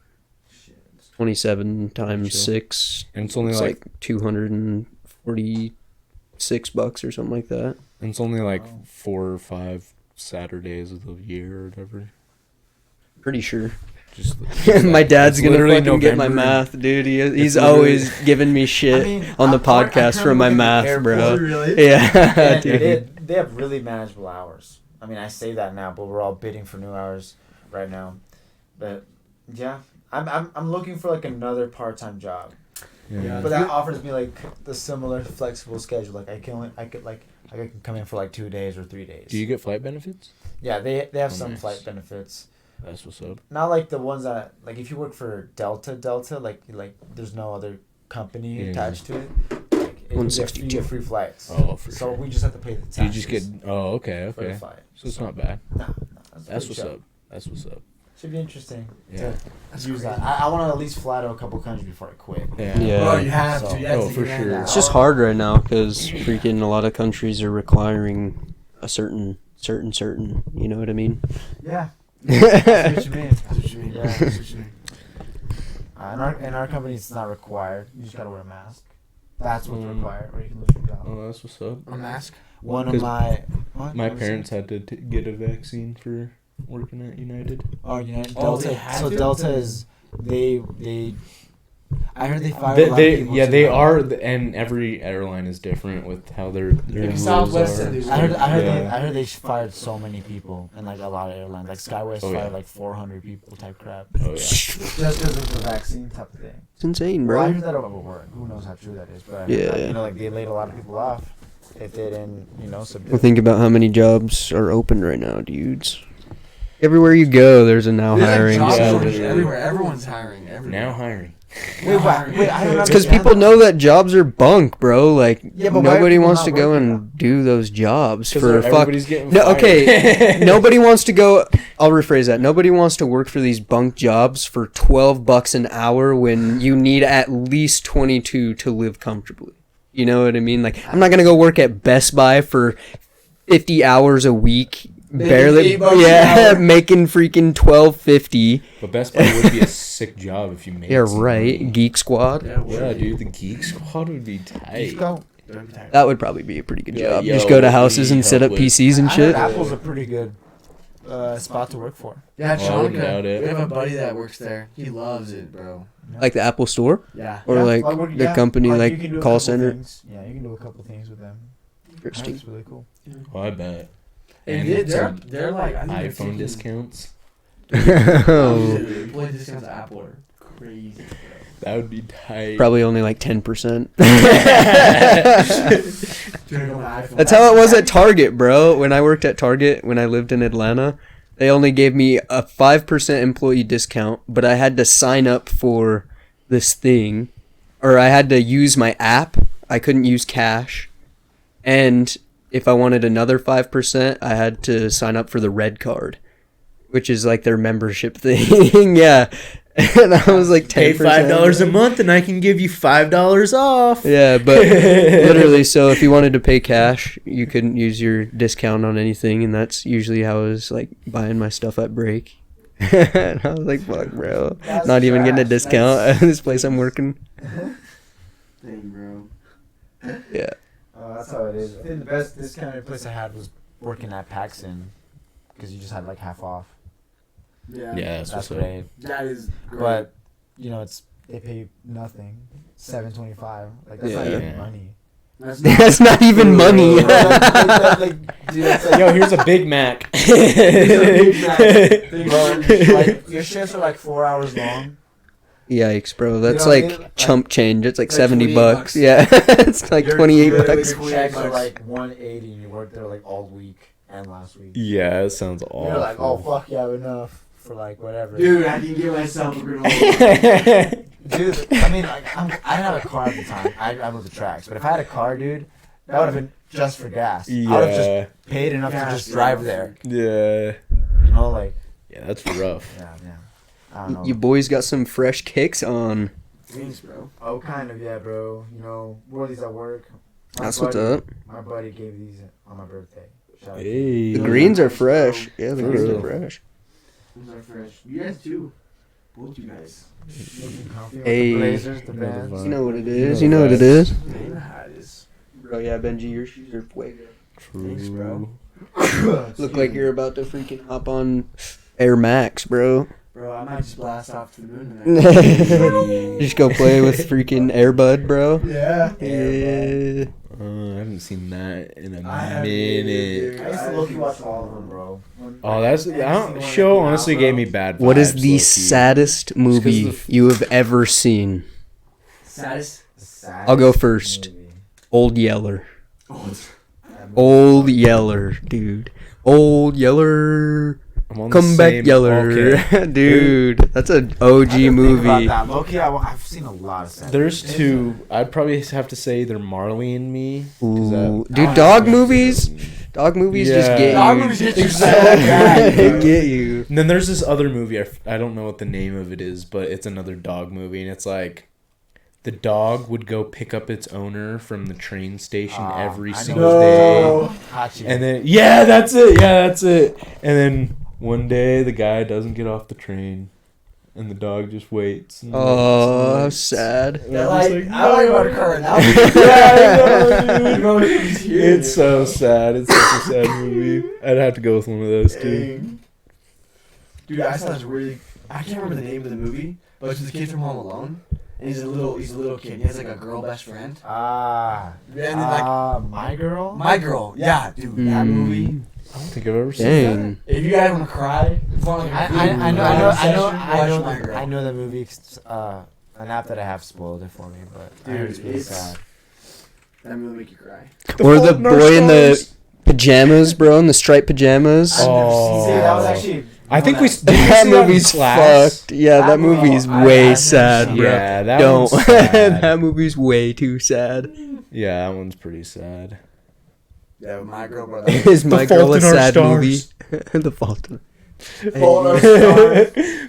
27 times Chill. 6. And it's only It's like, like $246 or something like that. and it's only like 4 or 5 Saturdays of the year or whatever. Pretty sure. Just My dad's it's gonna literally fucking get my November. math, dude. He's literally- always giving me shit on the podcast for my math, bro. Really? Yeah, And dude. they have really manageable hours. I mean, I say that now, but we're all bidding for new hours right now. But yeah, I'm looking for like another part-time job, Yeah. but that offers me like the similar flexible schedule. Like I can come in for like 2 days or 3 days. Do you get flight benefits? Yeah, they have Oh, some nice. flight benefits. That's what's up. Not like the ones that like if you work for Delta, like there's no other company Yeah. attached to it. Like, you 162. get free flights. Oh, for So sure. we just have to pay the taxes. You just get. Oh, okay, for the okay. flight. So it's not bad. No, That's pretty what's chill. up. That's what's up. Should be interesting. Yeah. That's Use crazy. that. I want to at least fly to a couple countries before I quit. Yeah. Yeah. Bro, you have So- to. You have Oh, to for get sure. that. It's just hard right now because freaking a lot of countries are requiring a certain. You know what I mean? Yeah. That's what you mean. That's what you mean. Yeah. That's what you mean. In our company, it's not required. You just gotta wear a mask. That's what's required, or you can lose your job. Oh, that's what's up. A mask. One of 'Cause my My parents had to get a vaccine for working at United. Oh, United Oh, Delta. they had So to? Delta is they. I heard they fired a lot of people. Yeah, too. they are, and every airline is different with how their Maybe rules Southwest are. said they I Yeah. heard they fired so many people in like a lot of airlines. Like Skywest Oh, yeah. fired like 400 people type crap. Oh yeah. Just because of the vaccine type of thing. It's insane, Well, I bro. heard that over work. Who knows how true that is? But Yeah. you know, like they laid a lot of people off if they didn't, submit. Well, think about how many jobs are open right now, dudes. Everywhere you go, there's a now There's hiring. like job Yeah, shortage literally. everywhere. Everyone's hiring. Everywhere. Now hiring. Wait, I don't It's because understand people that. know that jobs are bunk, bro. Like Yeah, but why are nobody people wants not to go working and do those jobs for fuck. everybody's getting No, fired. okay. Nobody wants to go. I'll rephrase that. Nobody wants to work for these bunk jobs for $12 an hour when you need at least 22 to live comfortably. You know what I mean? Like I'm not gonna go work at Best Buy for 50 hours a week. Barely, $8 an yeah, hour. making freaking $12.50. But Best Buy would be a sick job if you made. Yeah, some right. money. Geek Squad. Yeah, dude, the Geek Squad would be tight. Let's go. That would probably be a pretty good Yeah, job. yo, Just go to we houses and set help up with- PCs and I heard shit. Apple's a pretty good spot to work for. Yeah, Oh, I wouldn't Shanika. doubt it. We have a buddy that works there. He loves it, bro. Like the Apple Store Yeah. or like the company, you like can do a call couple center. things. Yeah, you can do a couple things with them. Interesting. That's really cool. Oh, I bet. And And they're like I think they're iPhone 15 discounts. Oh, Employee discounts at Apple are crazy. Bro. That would be tight. probably only like 10%. That's That's how it was at Target, bro. When I worked at Target, when I lived in Atlanta, they only gave me a 5% employee discount, but I had to sign up for this thing, or I had to use my app. I couldn't use cash. And if I wanted another 5%, I had to sign up for the red card, which is like their membership thing. Yeah. And I was like 10%. Pay $5 a month and I can give you $5 off. Yeah, but literally, so if you wanted to pay cash, you couldn't use your discount on anything, and that's usually how I was like buying my stuff at break. And I was like, "Fuck, bro, That's not even getting a trash. discount at this place I'm working." Dang, bro. Yeah, That's how it is. I think the best discounted place I had was working at Paxson, because you just had like half off. Yeah. Yeah, that's That's what's up. great. That is great. But they pay you nothing. $7.25. Like that's not Yeah. even money. That's not, that's not even money. Dude, that's like, Yo, here's a Big Mac. bro, like your shifts are like 4 hours long. Yikes, bro, that's know what I like mean? chump change. It's like like $70. $28. Yeah, it's like Your 28 checks bucks. are like 180, and you work there like all week and last week. Yeah, that sounds awful. You're like, oh fuck yeah, enough for like whatever. dude, I can give myself a granola. Dude, I mean, like, I didn't have a car at the time. I moved the tracks, but if I had a car, dude, that would have been just for gas. I would have Yeah, just paid enough to Gas, just yeah. drive there. yeah, You know, like, yeah. That's rough. yeah. I don't know. You boys got some fresh kicks on. Thanks, bro. Oh, kind of, yeah, bro. You know, wore these at work. That's what's up. My buddy gave these on my birthday. Shout out to Hey, The Those greens are are nice, fresh. bro. Yeah, the For greens real. are fresh. Those are fresh. You guys too. Both you guys. you. Looking comfy with Hey. the blazers, the You know the bands. vibe. You know what it is. You know what it is. You know how it is. Bro, yeah, Benji, your shoes are fuego. Thanks, bro. Look like you're about to freaking hop on Air Max, bro. Bro, I might just blast off to the moon tonight. Just go play with freaking Airbud, bro. Yeah. Yeah. I haven't seen that in a I haven't either, minute. dude. I used to low-key watch all of them, bro. Oh, that's that show. Honestly, gave me bad. What is vibes, the low-key. saddest movie the you have ever seen? Saddest. I'll go first. Movie. Old Yeller. Oh, That movie. Old Yeller, dude. Old Yeller. I'm on the Come back, same- Yeller. okay. Dude, that's an OG I didn't think movie. about that. Low-key, I've seen a lot of sad There's movies. two. I'd probably have to say they're Marley and Me. 'cause Ooh. that- Dude, dog movies? Dog movies just Yeah. get Dog you. movies get you so bad, They bro. get you. And then there's this other movie. I don't know what the name of it is, but it's another dog movie, and it's like the dog would go pick up its owner from the train station every I single know. day. Hachi. And then yeah, that's it. Yeah, that's it. And then one day the guy doesn't get off the train, and the dog just waits. And Oh, how waits. sad. And Yeah, I'm just like, like, I like about to cry now. Yeah, I know, dude. He's here. It's so sad. It's such a sad movie. I'd have to go with one of those two. Dang. Dude, I saw this really. I can't remember the name of the movie, but it's the kid from Home Alone, and he's a little kid. He has like a girl best friend. Ah. And then like My Girl? My Girl, yeah, dude, that movie. I don't think I've ever seen that. Dang. If you guys want to cry, if you want like a I know, watch My Girl. I know the movie. An app that I have spoiled it for me, but I heard it's Dude, really it's sad. that movie make you cry. Or the Fault in Our boy in the Stars. pajamas, bro, in the striped pajamas. Oh. See, that was actually. I think we. Did we That see that in movie's class? fucked. Yeah, that movie's I way haven't sad, seen bro. Yeah, that Don't. one's sad. That movie's way too sad. Yeah, that one's pretty sad. Yeah, My Girl, bro. Is My The Fault Girl a in Our sad Stars. movie? The Fault in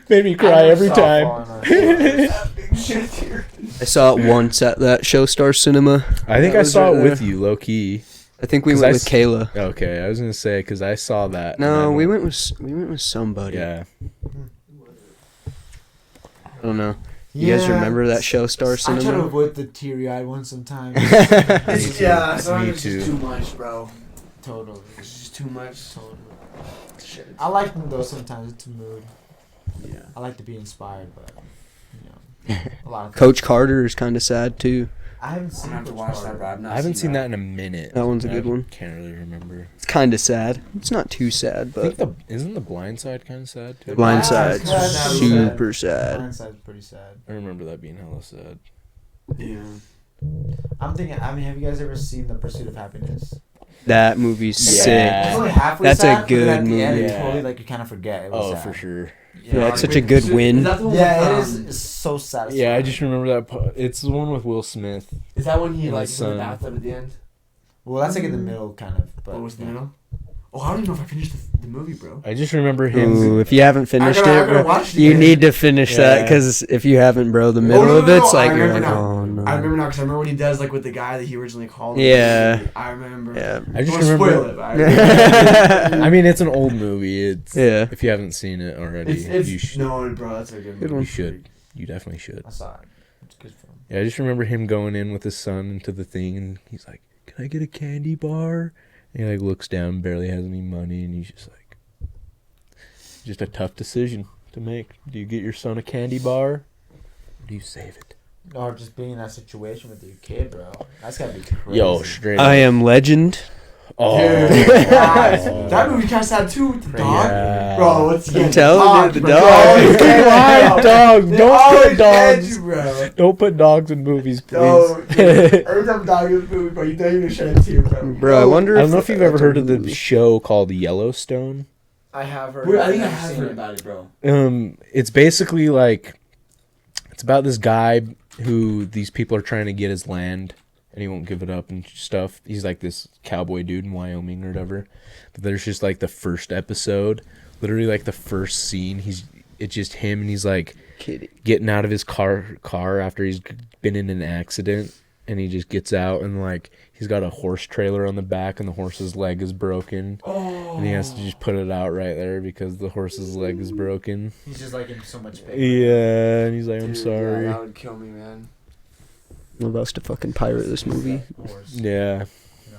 Made me cry every time. I saw it once at that Showstar Cinema. I think That I was saw right it with there. you, low key. I think we 'Cause went I with s- Kayla. Okay, I was gonna say because I saw that. and No, I we don't- went with somebody. Yeah, I don't know. You guys remember that Showstar I try to Cinema? avoid the teary-eyed one sometimes. It's, yeah, sometimes Me it's too. just too much, bro. Totally. It's just too much. Totally. Shit. I like them though. Sometimes it's a mood. Yeah. I like to be inspired, but you know, a lot of things. Coach Carter is kind of sad too. I haven't I'm seen gonna have to Coach watch Carter. that, bro. I've not I haven't seen that in a minute. That one's a good I one. Can't really remember. It's kind of sad. It's not too sad, I think but isn't the Blind Side kind of sad too? Blind Yeah, Side's it's kinda sad. super sad. Blindside's pretty sad. I remember that being hella sad. Yeah. I'm thinking. I mean, have you guys ever seen The Pursuit of Happiness? That movie's Yeah. sick. It's only halfway That's a sad, but then good at the end, movie. it totally like you kind of forget it was Oh, sad. for sure. Yeah, it's such a good win. Is that the one Yeah, with, it is. It's so satisfying. Yeah, I just remember that. It's the one with Will Smith. Is that when he And like his in the son. bathtub at the end? Well, that's like in the middle, kind of. But What was the yeah. middle? Oh, I don't even know if I finished the movie, bro. I just remember him. Ooh, if you haven't finished I gotta it, bro, watch it you again. need to finish that Yeah. because if you haven't, bro, the middle no, of no, it's no, like I you're remember like, now. oh no. I remember now because I remember when he does like with the guy that he originally called. Yeah. I remember. Yeah. I just Don't spoil remember. it. But I remember. I mean, it's an old movie. It's Yeah. If you haven't seen it already, It's you should. no, bro. That's a good Good movie. one. You should. You definitely should. I saw it. It's a good film. Yeah, I just remember him going in with his son into the thing, and he's like, "Can I get a candy bar?" And he like looks down, barely has any money, and he's just like, just a tough decision to make. Do you get your son a candy bar, or do you save it? Or just being in that situation with your kid, bro. That's gotta be crazy. Yo, straight. I Am Legend. Oh, That movie kind of sad too with the dog. Yeah. Bro, what's I'm telling you, the dog. Why, dog? Don't put dogs. You, bro. Don't put dogs in movies, please. No, every time a dog in the movie, bro, you know you're gonna shed a tear, bro. Bro, I wonder I if don't know if you've ever heard of the show called Yellowstone. I have heard. Wait, I think I I've have seen heard it. about it, bro. It's basically like it's about this guy who these people are trying to get his land and he won't give it up and stuff. He's like this cowboy dude in Wyoming or whatever. But there's just like the first episode, literally like the first scene, it's just him and he's like Kitty. getting out of his car after he's been in an accident, and he just gets out and like he's got a horse trailer on the back and the horse's leg is broken. And he has to just put it out right there because the horse's leg is broken. He's just like in so much pain. Yeah, and he's like, I'm Dude, sorry. Yeah, that would kill me, man. I'm about to fucking pirate this movie. Yeah. You know.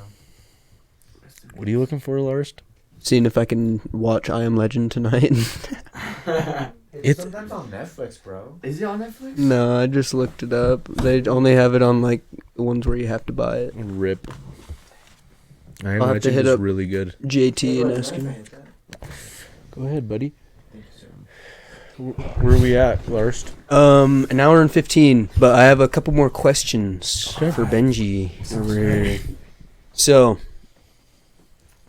What are you looking for, Lars? Seeing if I can watch I Am Legend tonight. It's- sometimes on Netflix, bro. Is it on Netflix? No, I just looked it up. They only have it on like the ones where you have to buy it. Rip. I I'll have to imagine hit it's up- really good. JT and ask him. Go ahead, buddy. Where are we at, Lars? An hour and 15, but I have a couple more questions Okay. for Benji. over here. So,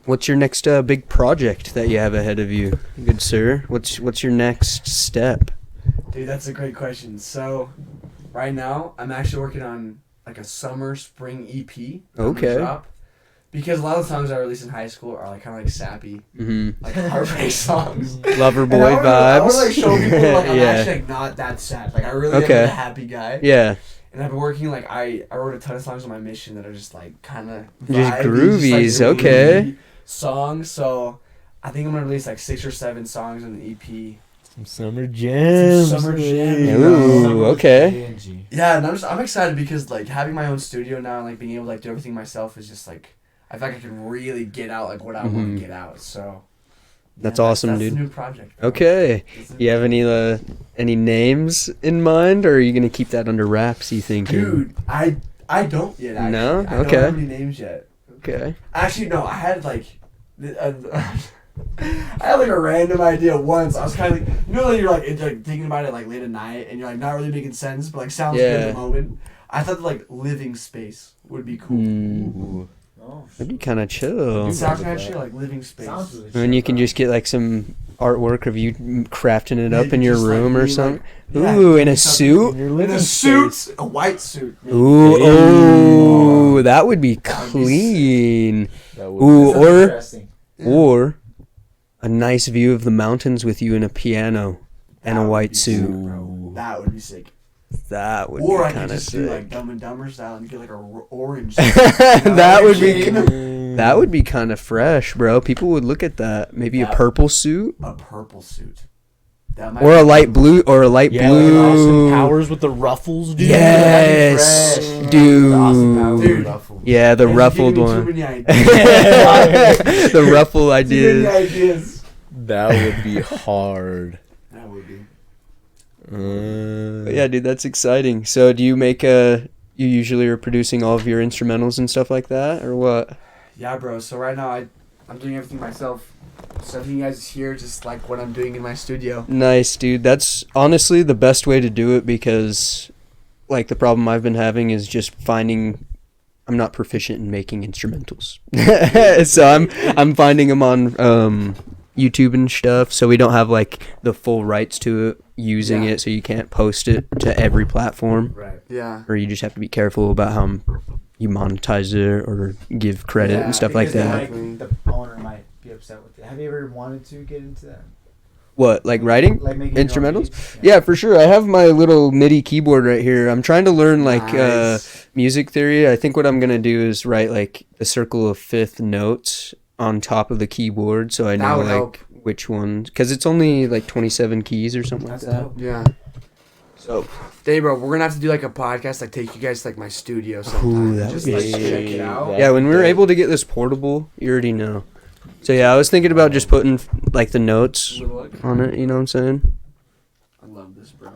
what's your next big project that you have ahead of you, good sir? What's your next step? Dude, that's a great question. So, right now, I'm actually working on like a summer, spring EP. that I'm gonna Okay. drop. Because a lot of the songs I released in high school are like kind of like sappy, Mm-hmm. like heartbreak songs. Lover And boy I vibes. want to like show people like I'm Yeah. actually like not that sad. Like I really Okay. am a happy guy. Yeah, And I've been working like I wrote a ton of songs on my mission that are just like kind of Just groovies, okay. songs. So I think I'm gonna release like 6 or 7 songs in the EP Some summer jams. Summer jam. Ooh, okay. Benji. Yeah, and I'm excited because like having my own studio now and like being able to like do everything myself is just like I feel like I can really get out like what I want to get out. So That's yeah, awesome, that's dude. a new project. Okay. It's a- You have any names in mind, or are you gonna keep that under wraps? You thinking? Dude, I don't yet. Actually. No? I Okay. don't have any names yet. Okay. Actually, no. I had like, I had like a random idea once. I was kind of like, you know, like, you're like, thinking about it like late at night, and you're like not really making sense, but like sounds good Yeah. in the moment. I thought like living space would be cool. Mm, Oh, that'd be kind of chill. It sounds kind of shit like living space. sounds really And you can just get like some artwork of you crafting it up in your Just, like, room or me, something. like- yeah, Ooh, in a something suit. In a suit, a white suit. maybe. Ooh, Hey. oh, that would be That would be clean. That would Ooh, Sounds or interesting. or a nice view of the mountains with you in a piano and That a would white be sick, suit. bro. That would be sick. That would Or be I could kind of just do sick. like Dumb and Dumber style and get like a orange. That would be Game. that would be kind of fresh, bro. People would look at that. Maybe a That- purple suit A purple suit. That might or a be light blue or a light Yeah, like Austin blue. Powers with the ruffles, dude. Yes, That'd be fresh. dude. The Austin Powers Dude. ruffle. Yeah, the You're ruffled giving me one. Too many ideas. The ruffle Too many ideas. ideas. That would be hard. That would be. But yeah, dude, that's exciting. So, do you make you usually are producing all of your instrumentals and stuff like that, or what? Yeah, bro. So right now I'm doing everything myself. So everything you guys is here, just like what I'm doing in my studio. Nice, dude. That's honestly the best way to do it because, like, the problem I've been having is just finding. I'm not proficient in making instrumentals, so I'm finding them on YouTube and stuff. So we don't have like the full rights to it using Yeah. it, so you can't post it to every platform, Right. Yeah. or you just have to be careful about how you monetize it or give credit Yeah, and stuff like Because that. Like, the owner might be upset with it. Have you ever wanted to get into that? What, like writing? Like making your own Instrumentals? beats? Yeah, for sure. I have my little MIDI keyboard right here. I'm trying to learn like Nice. music theory. I think what I'm gonna do is write like the circle of fifth notes on top of the keyboard, so I That know would like help. which ones. Because it's only like 27 keys or something That's like that. dope. Yeah. So Hey, bro, we're gonna have to do like a podcast, like take you guys to like my studio sometime. that Just would like be check it out. yeah, when we were able to get this portable, you already know. So yeah, I was thinking about just putting like the notes Look. on it. You know what I'm saying? I love this, bro.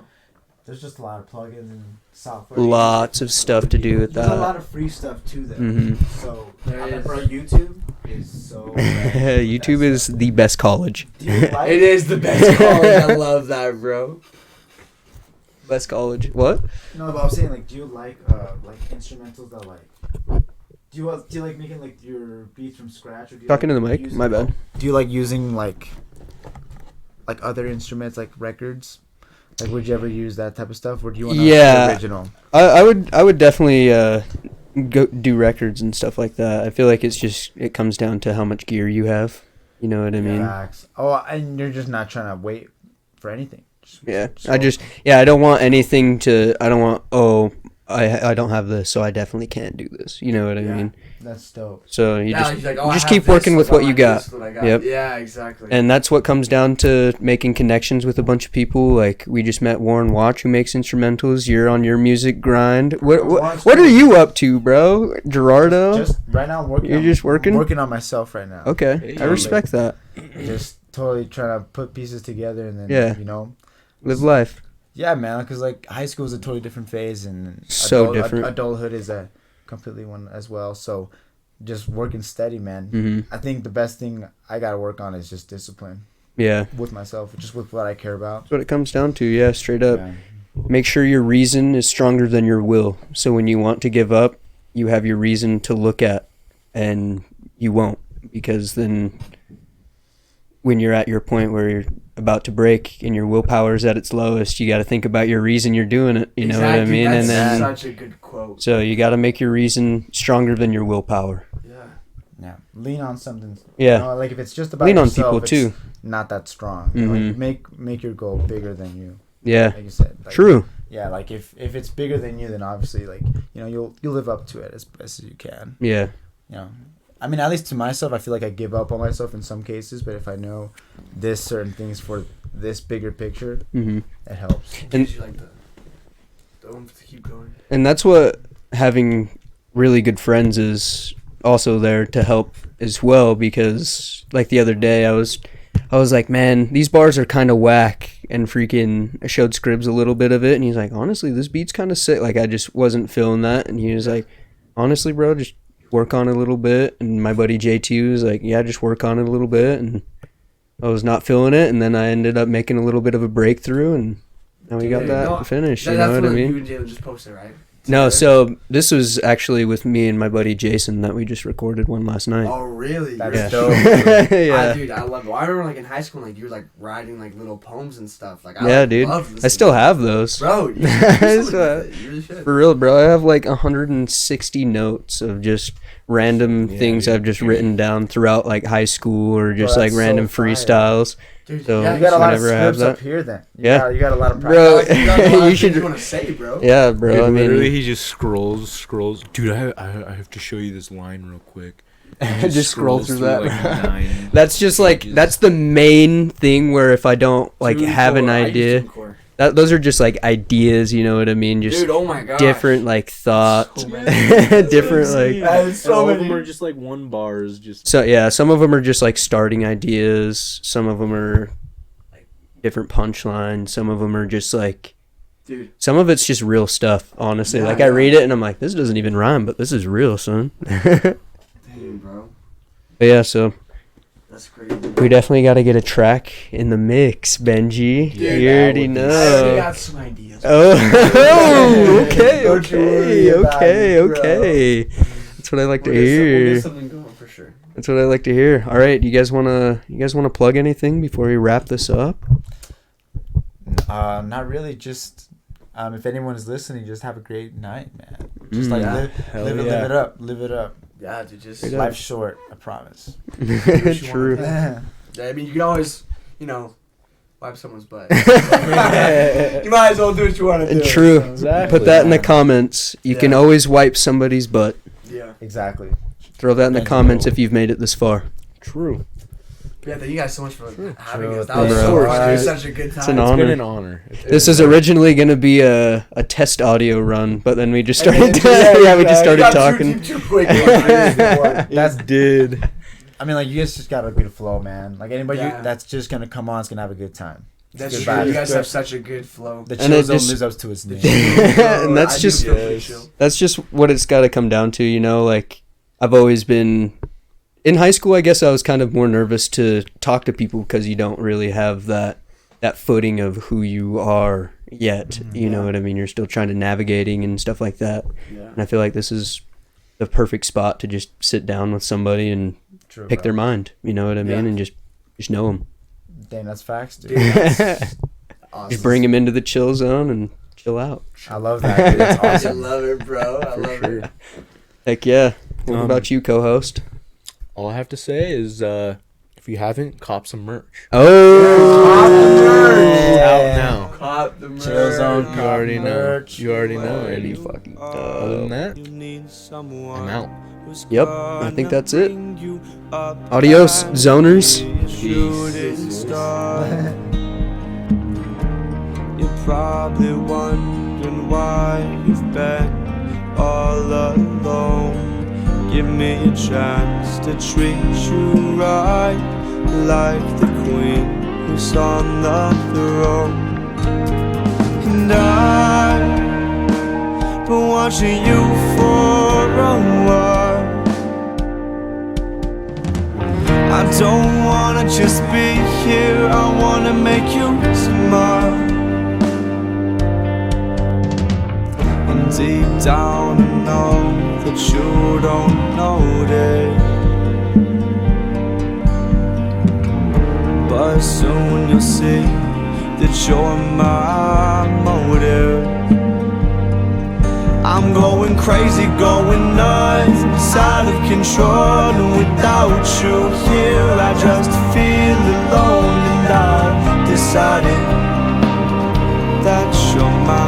There's just a lot of plugins and software. Lots of stuff to do with There's a that. lot of free stuff too, though. Mhm. So, There I mean, is. bro, YouTube is so. YouTube is the best college. Do you like? It is the best college. I love that, bro. Best college. What? No, but I was saying, like, do you like instrumentals that like? Do you like making like your beats from scratch? Or do you Talking to like the mic. using- My bad. Do you like using like other instruments like records? Like, would you ever use that type of stuff, or do you want Yeah. the original? I would definitely go do records and stuff like that. I feel like it comes down to how much gear you have. You know what I mean? Facts. Oh, and you're just not trying to wait for anything. Yeah. So- I don't want anything to. I don't want. I don't have this, so I definitely can't do this. You know what I Yeah. mean? That's dope. So you Yeah, just like, he's like, you I just have keep this, working with so I what you like got. this, what I got. Yep. Yeah, exactly. And that's what comes down to making connections with a bunch of people. Like we just met Warren Watch, who makes instrumentals. You're on your music grind. What are you up to, bro? Gerardo? Just right now, I'm working. You're just working? I'm working on myself right now. Okay, I respect that. Just totally trying to put pieces together, and then Yeah. you know. Live life. Yeah, man. Because like high school is a totally different phase, and So different. Adulthood is a completely one as well. So, just working steady, man. Hmm. I think the best thing I gotta work on is just discipline Yeah, with myself, just with what I care about. that's what it comes down to. Yeah, straight up. Yeah. Make sure your reason is stronger than your will. So when you want to give up, you have your reason to look at, and you won't, because then when you're at your point where you're about to break and your willpower is at its lowest, you got to think about your reason you're doing it. You know what I Exactly, mean? That's And then such a good quote. so you got to make your reason stronger than your willpower. Yeah. Yeah, lean on something. Yeah. You know, like if it's just about Lean on yourself, people it's too. Not that strong. You know, Mhm. make your goal bigger than you. Yeah. Like you said. Like, True. Yeah, like if it's bigger than you, then obviously like you'll live up to it as best as you can. Yeah. You know, I mean, at least to myself, I feel like I give up on myself in some cases. But if I know this certain things for this bigger picture, Mm-hmm. it helps. And- Gives you like the oomph to keep going. And that's what having really good friends is also there to help as well, because like the other day I was like, man, these bars are kind of whack, and freaking I showed Scribs a little bit of it, and he's like, honestly, this beat's kind of sick. Like I just wasn't feeling that, and he was like, honestly, bro, just work on it a little bit. And my buddy JT was like, yeah, just work on it a little bit, and I was not feeling it, and then I ended up making a little bit of a breakthrough, and now we got Dude, that no, finished. You That's know what I what mean? you and Jalen just posted, right? No, Together? so this was actually with me and my buddy Jason that we just recorded one last night. Oh, really? That's You're- dope. Yeah. Dude, I love it. I remember like in high school, like you were like writing like little poems and stuff. Like, I Yeah, like, dude. loved I listening still to have those. Bro, you, I you, still have- you really should. For real, bro. I have like 160 notes of just random Yeah, things dude. I've just written down throughout like high school, or just Bro, like that's random so fire. freestyles. Dude, So- yeah, You got a lot of Whenever I have scripts up that. here then. Yeah. You got a lot of Bro, practice. you got a lot of you things should. you want to say, bro. Yeah, bro. Dude, I literally, mean, he just scrolls. Dude, I have to show you this line real quick. just scroll through that. like bro. 9 That's just like pages. that's the main thing where if I don't like have an idea, those are just like ideas. You know what I mean? Just Dude, oh my god. different like thought, So many. different like. And so all of many. them are just like one bars. Just So yeah, some of them are just like starting ideas. Some of them are like different punchlines. Some of them are just like, Dude. some of it's just real stuff. Honestly, Yeah, like I yeah. read it and I'm like, this doesn't even rhyme, but this is real, son. But Dude, bro. yeah, so That's crazy. we definitely got to get a track in the mix, Benji. Dude, you that already would be I already know. got some ideas. Oh, okay, Don't you worry about okay, it, bro. okay. That's what I like to We'll hear. get something going for sure. That's what I like to hear. All right, you guys wanna plug anything before we wrap this up? Not really. Just if anyone is listening, just have a great night, man. Just like Yeah. live it up. Live it up. Yeah, dude, just. Straight up. Life's short. I promise. True. Yeah. Yeah, I mean, you can always, wipe someone's butt. You might as well do what you want to do. True. Exactly. Put that in the comments. You can Yeah. always wipe somebody's butt. Yeah. Exactly. Throw that in the Thank comments you. if you've made it this far. true. Yeah, thank you guys so much for having True. us. That was Bro. so Of fun. It was course. such a good time. It's an It's honor. been an honor. This is originally going to be a test audio run, but then we just And started. then- Yeah, we just You started got talking. too quick. That's did. I mean, like you guys just got a good flow, man. Like anybody Yeah. that's just gonna come on is gonna have a good time. That's Good true. vibes. You guys have such a good flow. The And chill it zone just- lives up to its name. And that's I do just feel pretty chill. that's just what it's got to come down to, like I've always been in high school. I guess I was kind of more nervous to talk to people because you don't really have that footing of who you are yet. You know what I mean? You're still trying to navigating and stuff like that. Yeah. And I feel like this is the perfect spot to just sit down with somebody and True, pick bro. their mind. You know what I mean? Yeah. And just know them. Dang, that's facts, dude. Dude, that's awesome. Just bring them into the chill zone and chill out. I love that. Dude. That's I awesome. love it, bro. I love it. Heck yeah. What Um, about you, co-host? All I have to say is, if you haven't, cop some merch. Oh, It's out now. Cop the merch. Chill zone. You already know. merch. You already know. Already And fucking other than that, I'm out. Yep, I think that's it. Adios, zoners. Shooting star. You're probably wondering why you've been all alone. Give me a chance to treat you right, like the queen who's on the throne. And I've been watching you for a while. I don't wanna just be here, I wanna make you smile. And deep down I know that you don't notice, but soon you'll see that you're my motive. I'm going crazy, going nuts, it's out of control. And without you here, I just feel alone. And I've decided that you're my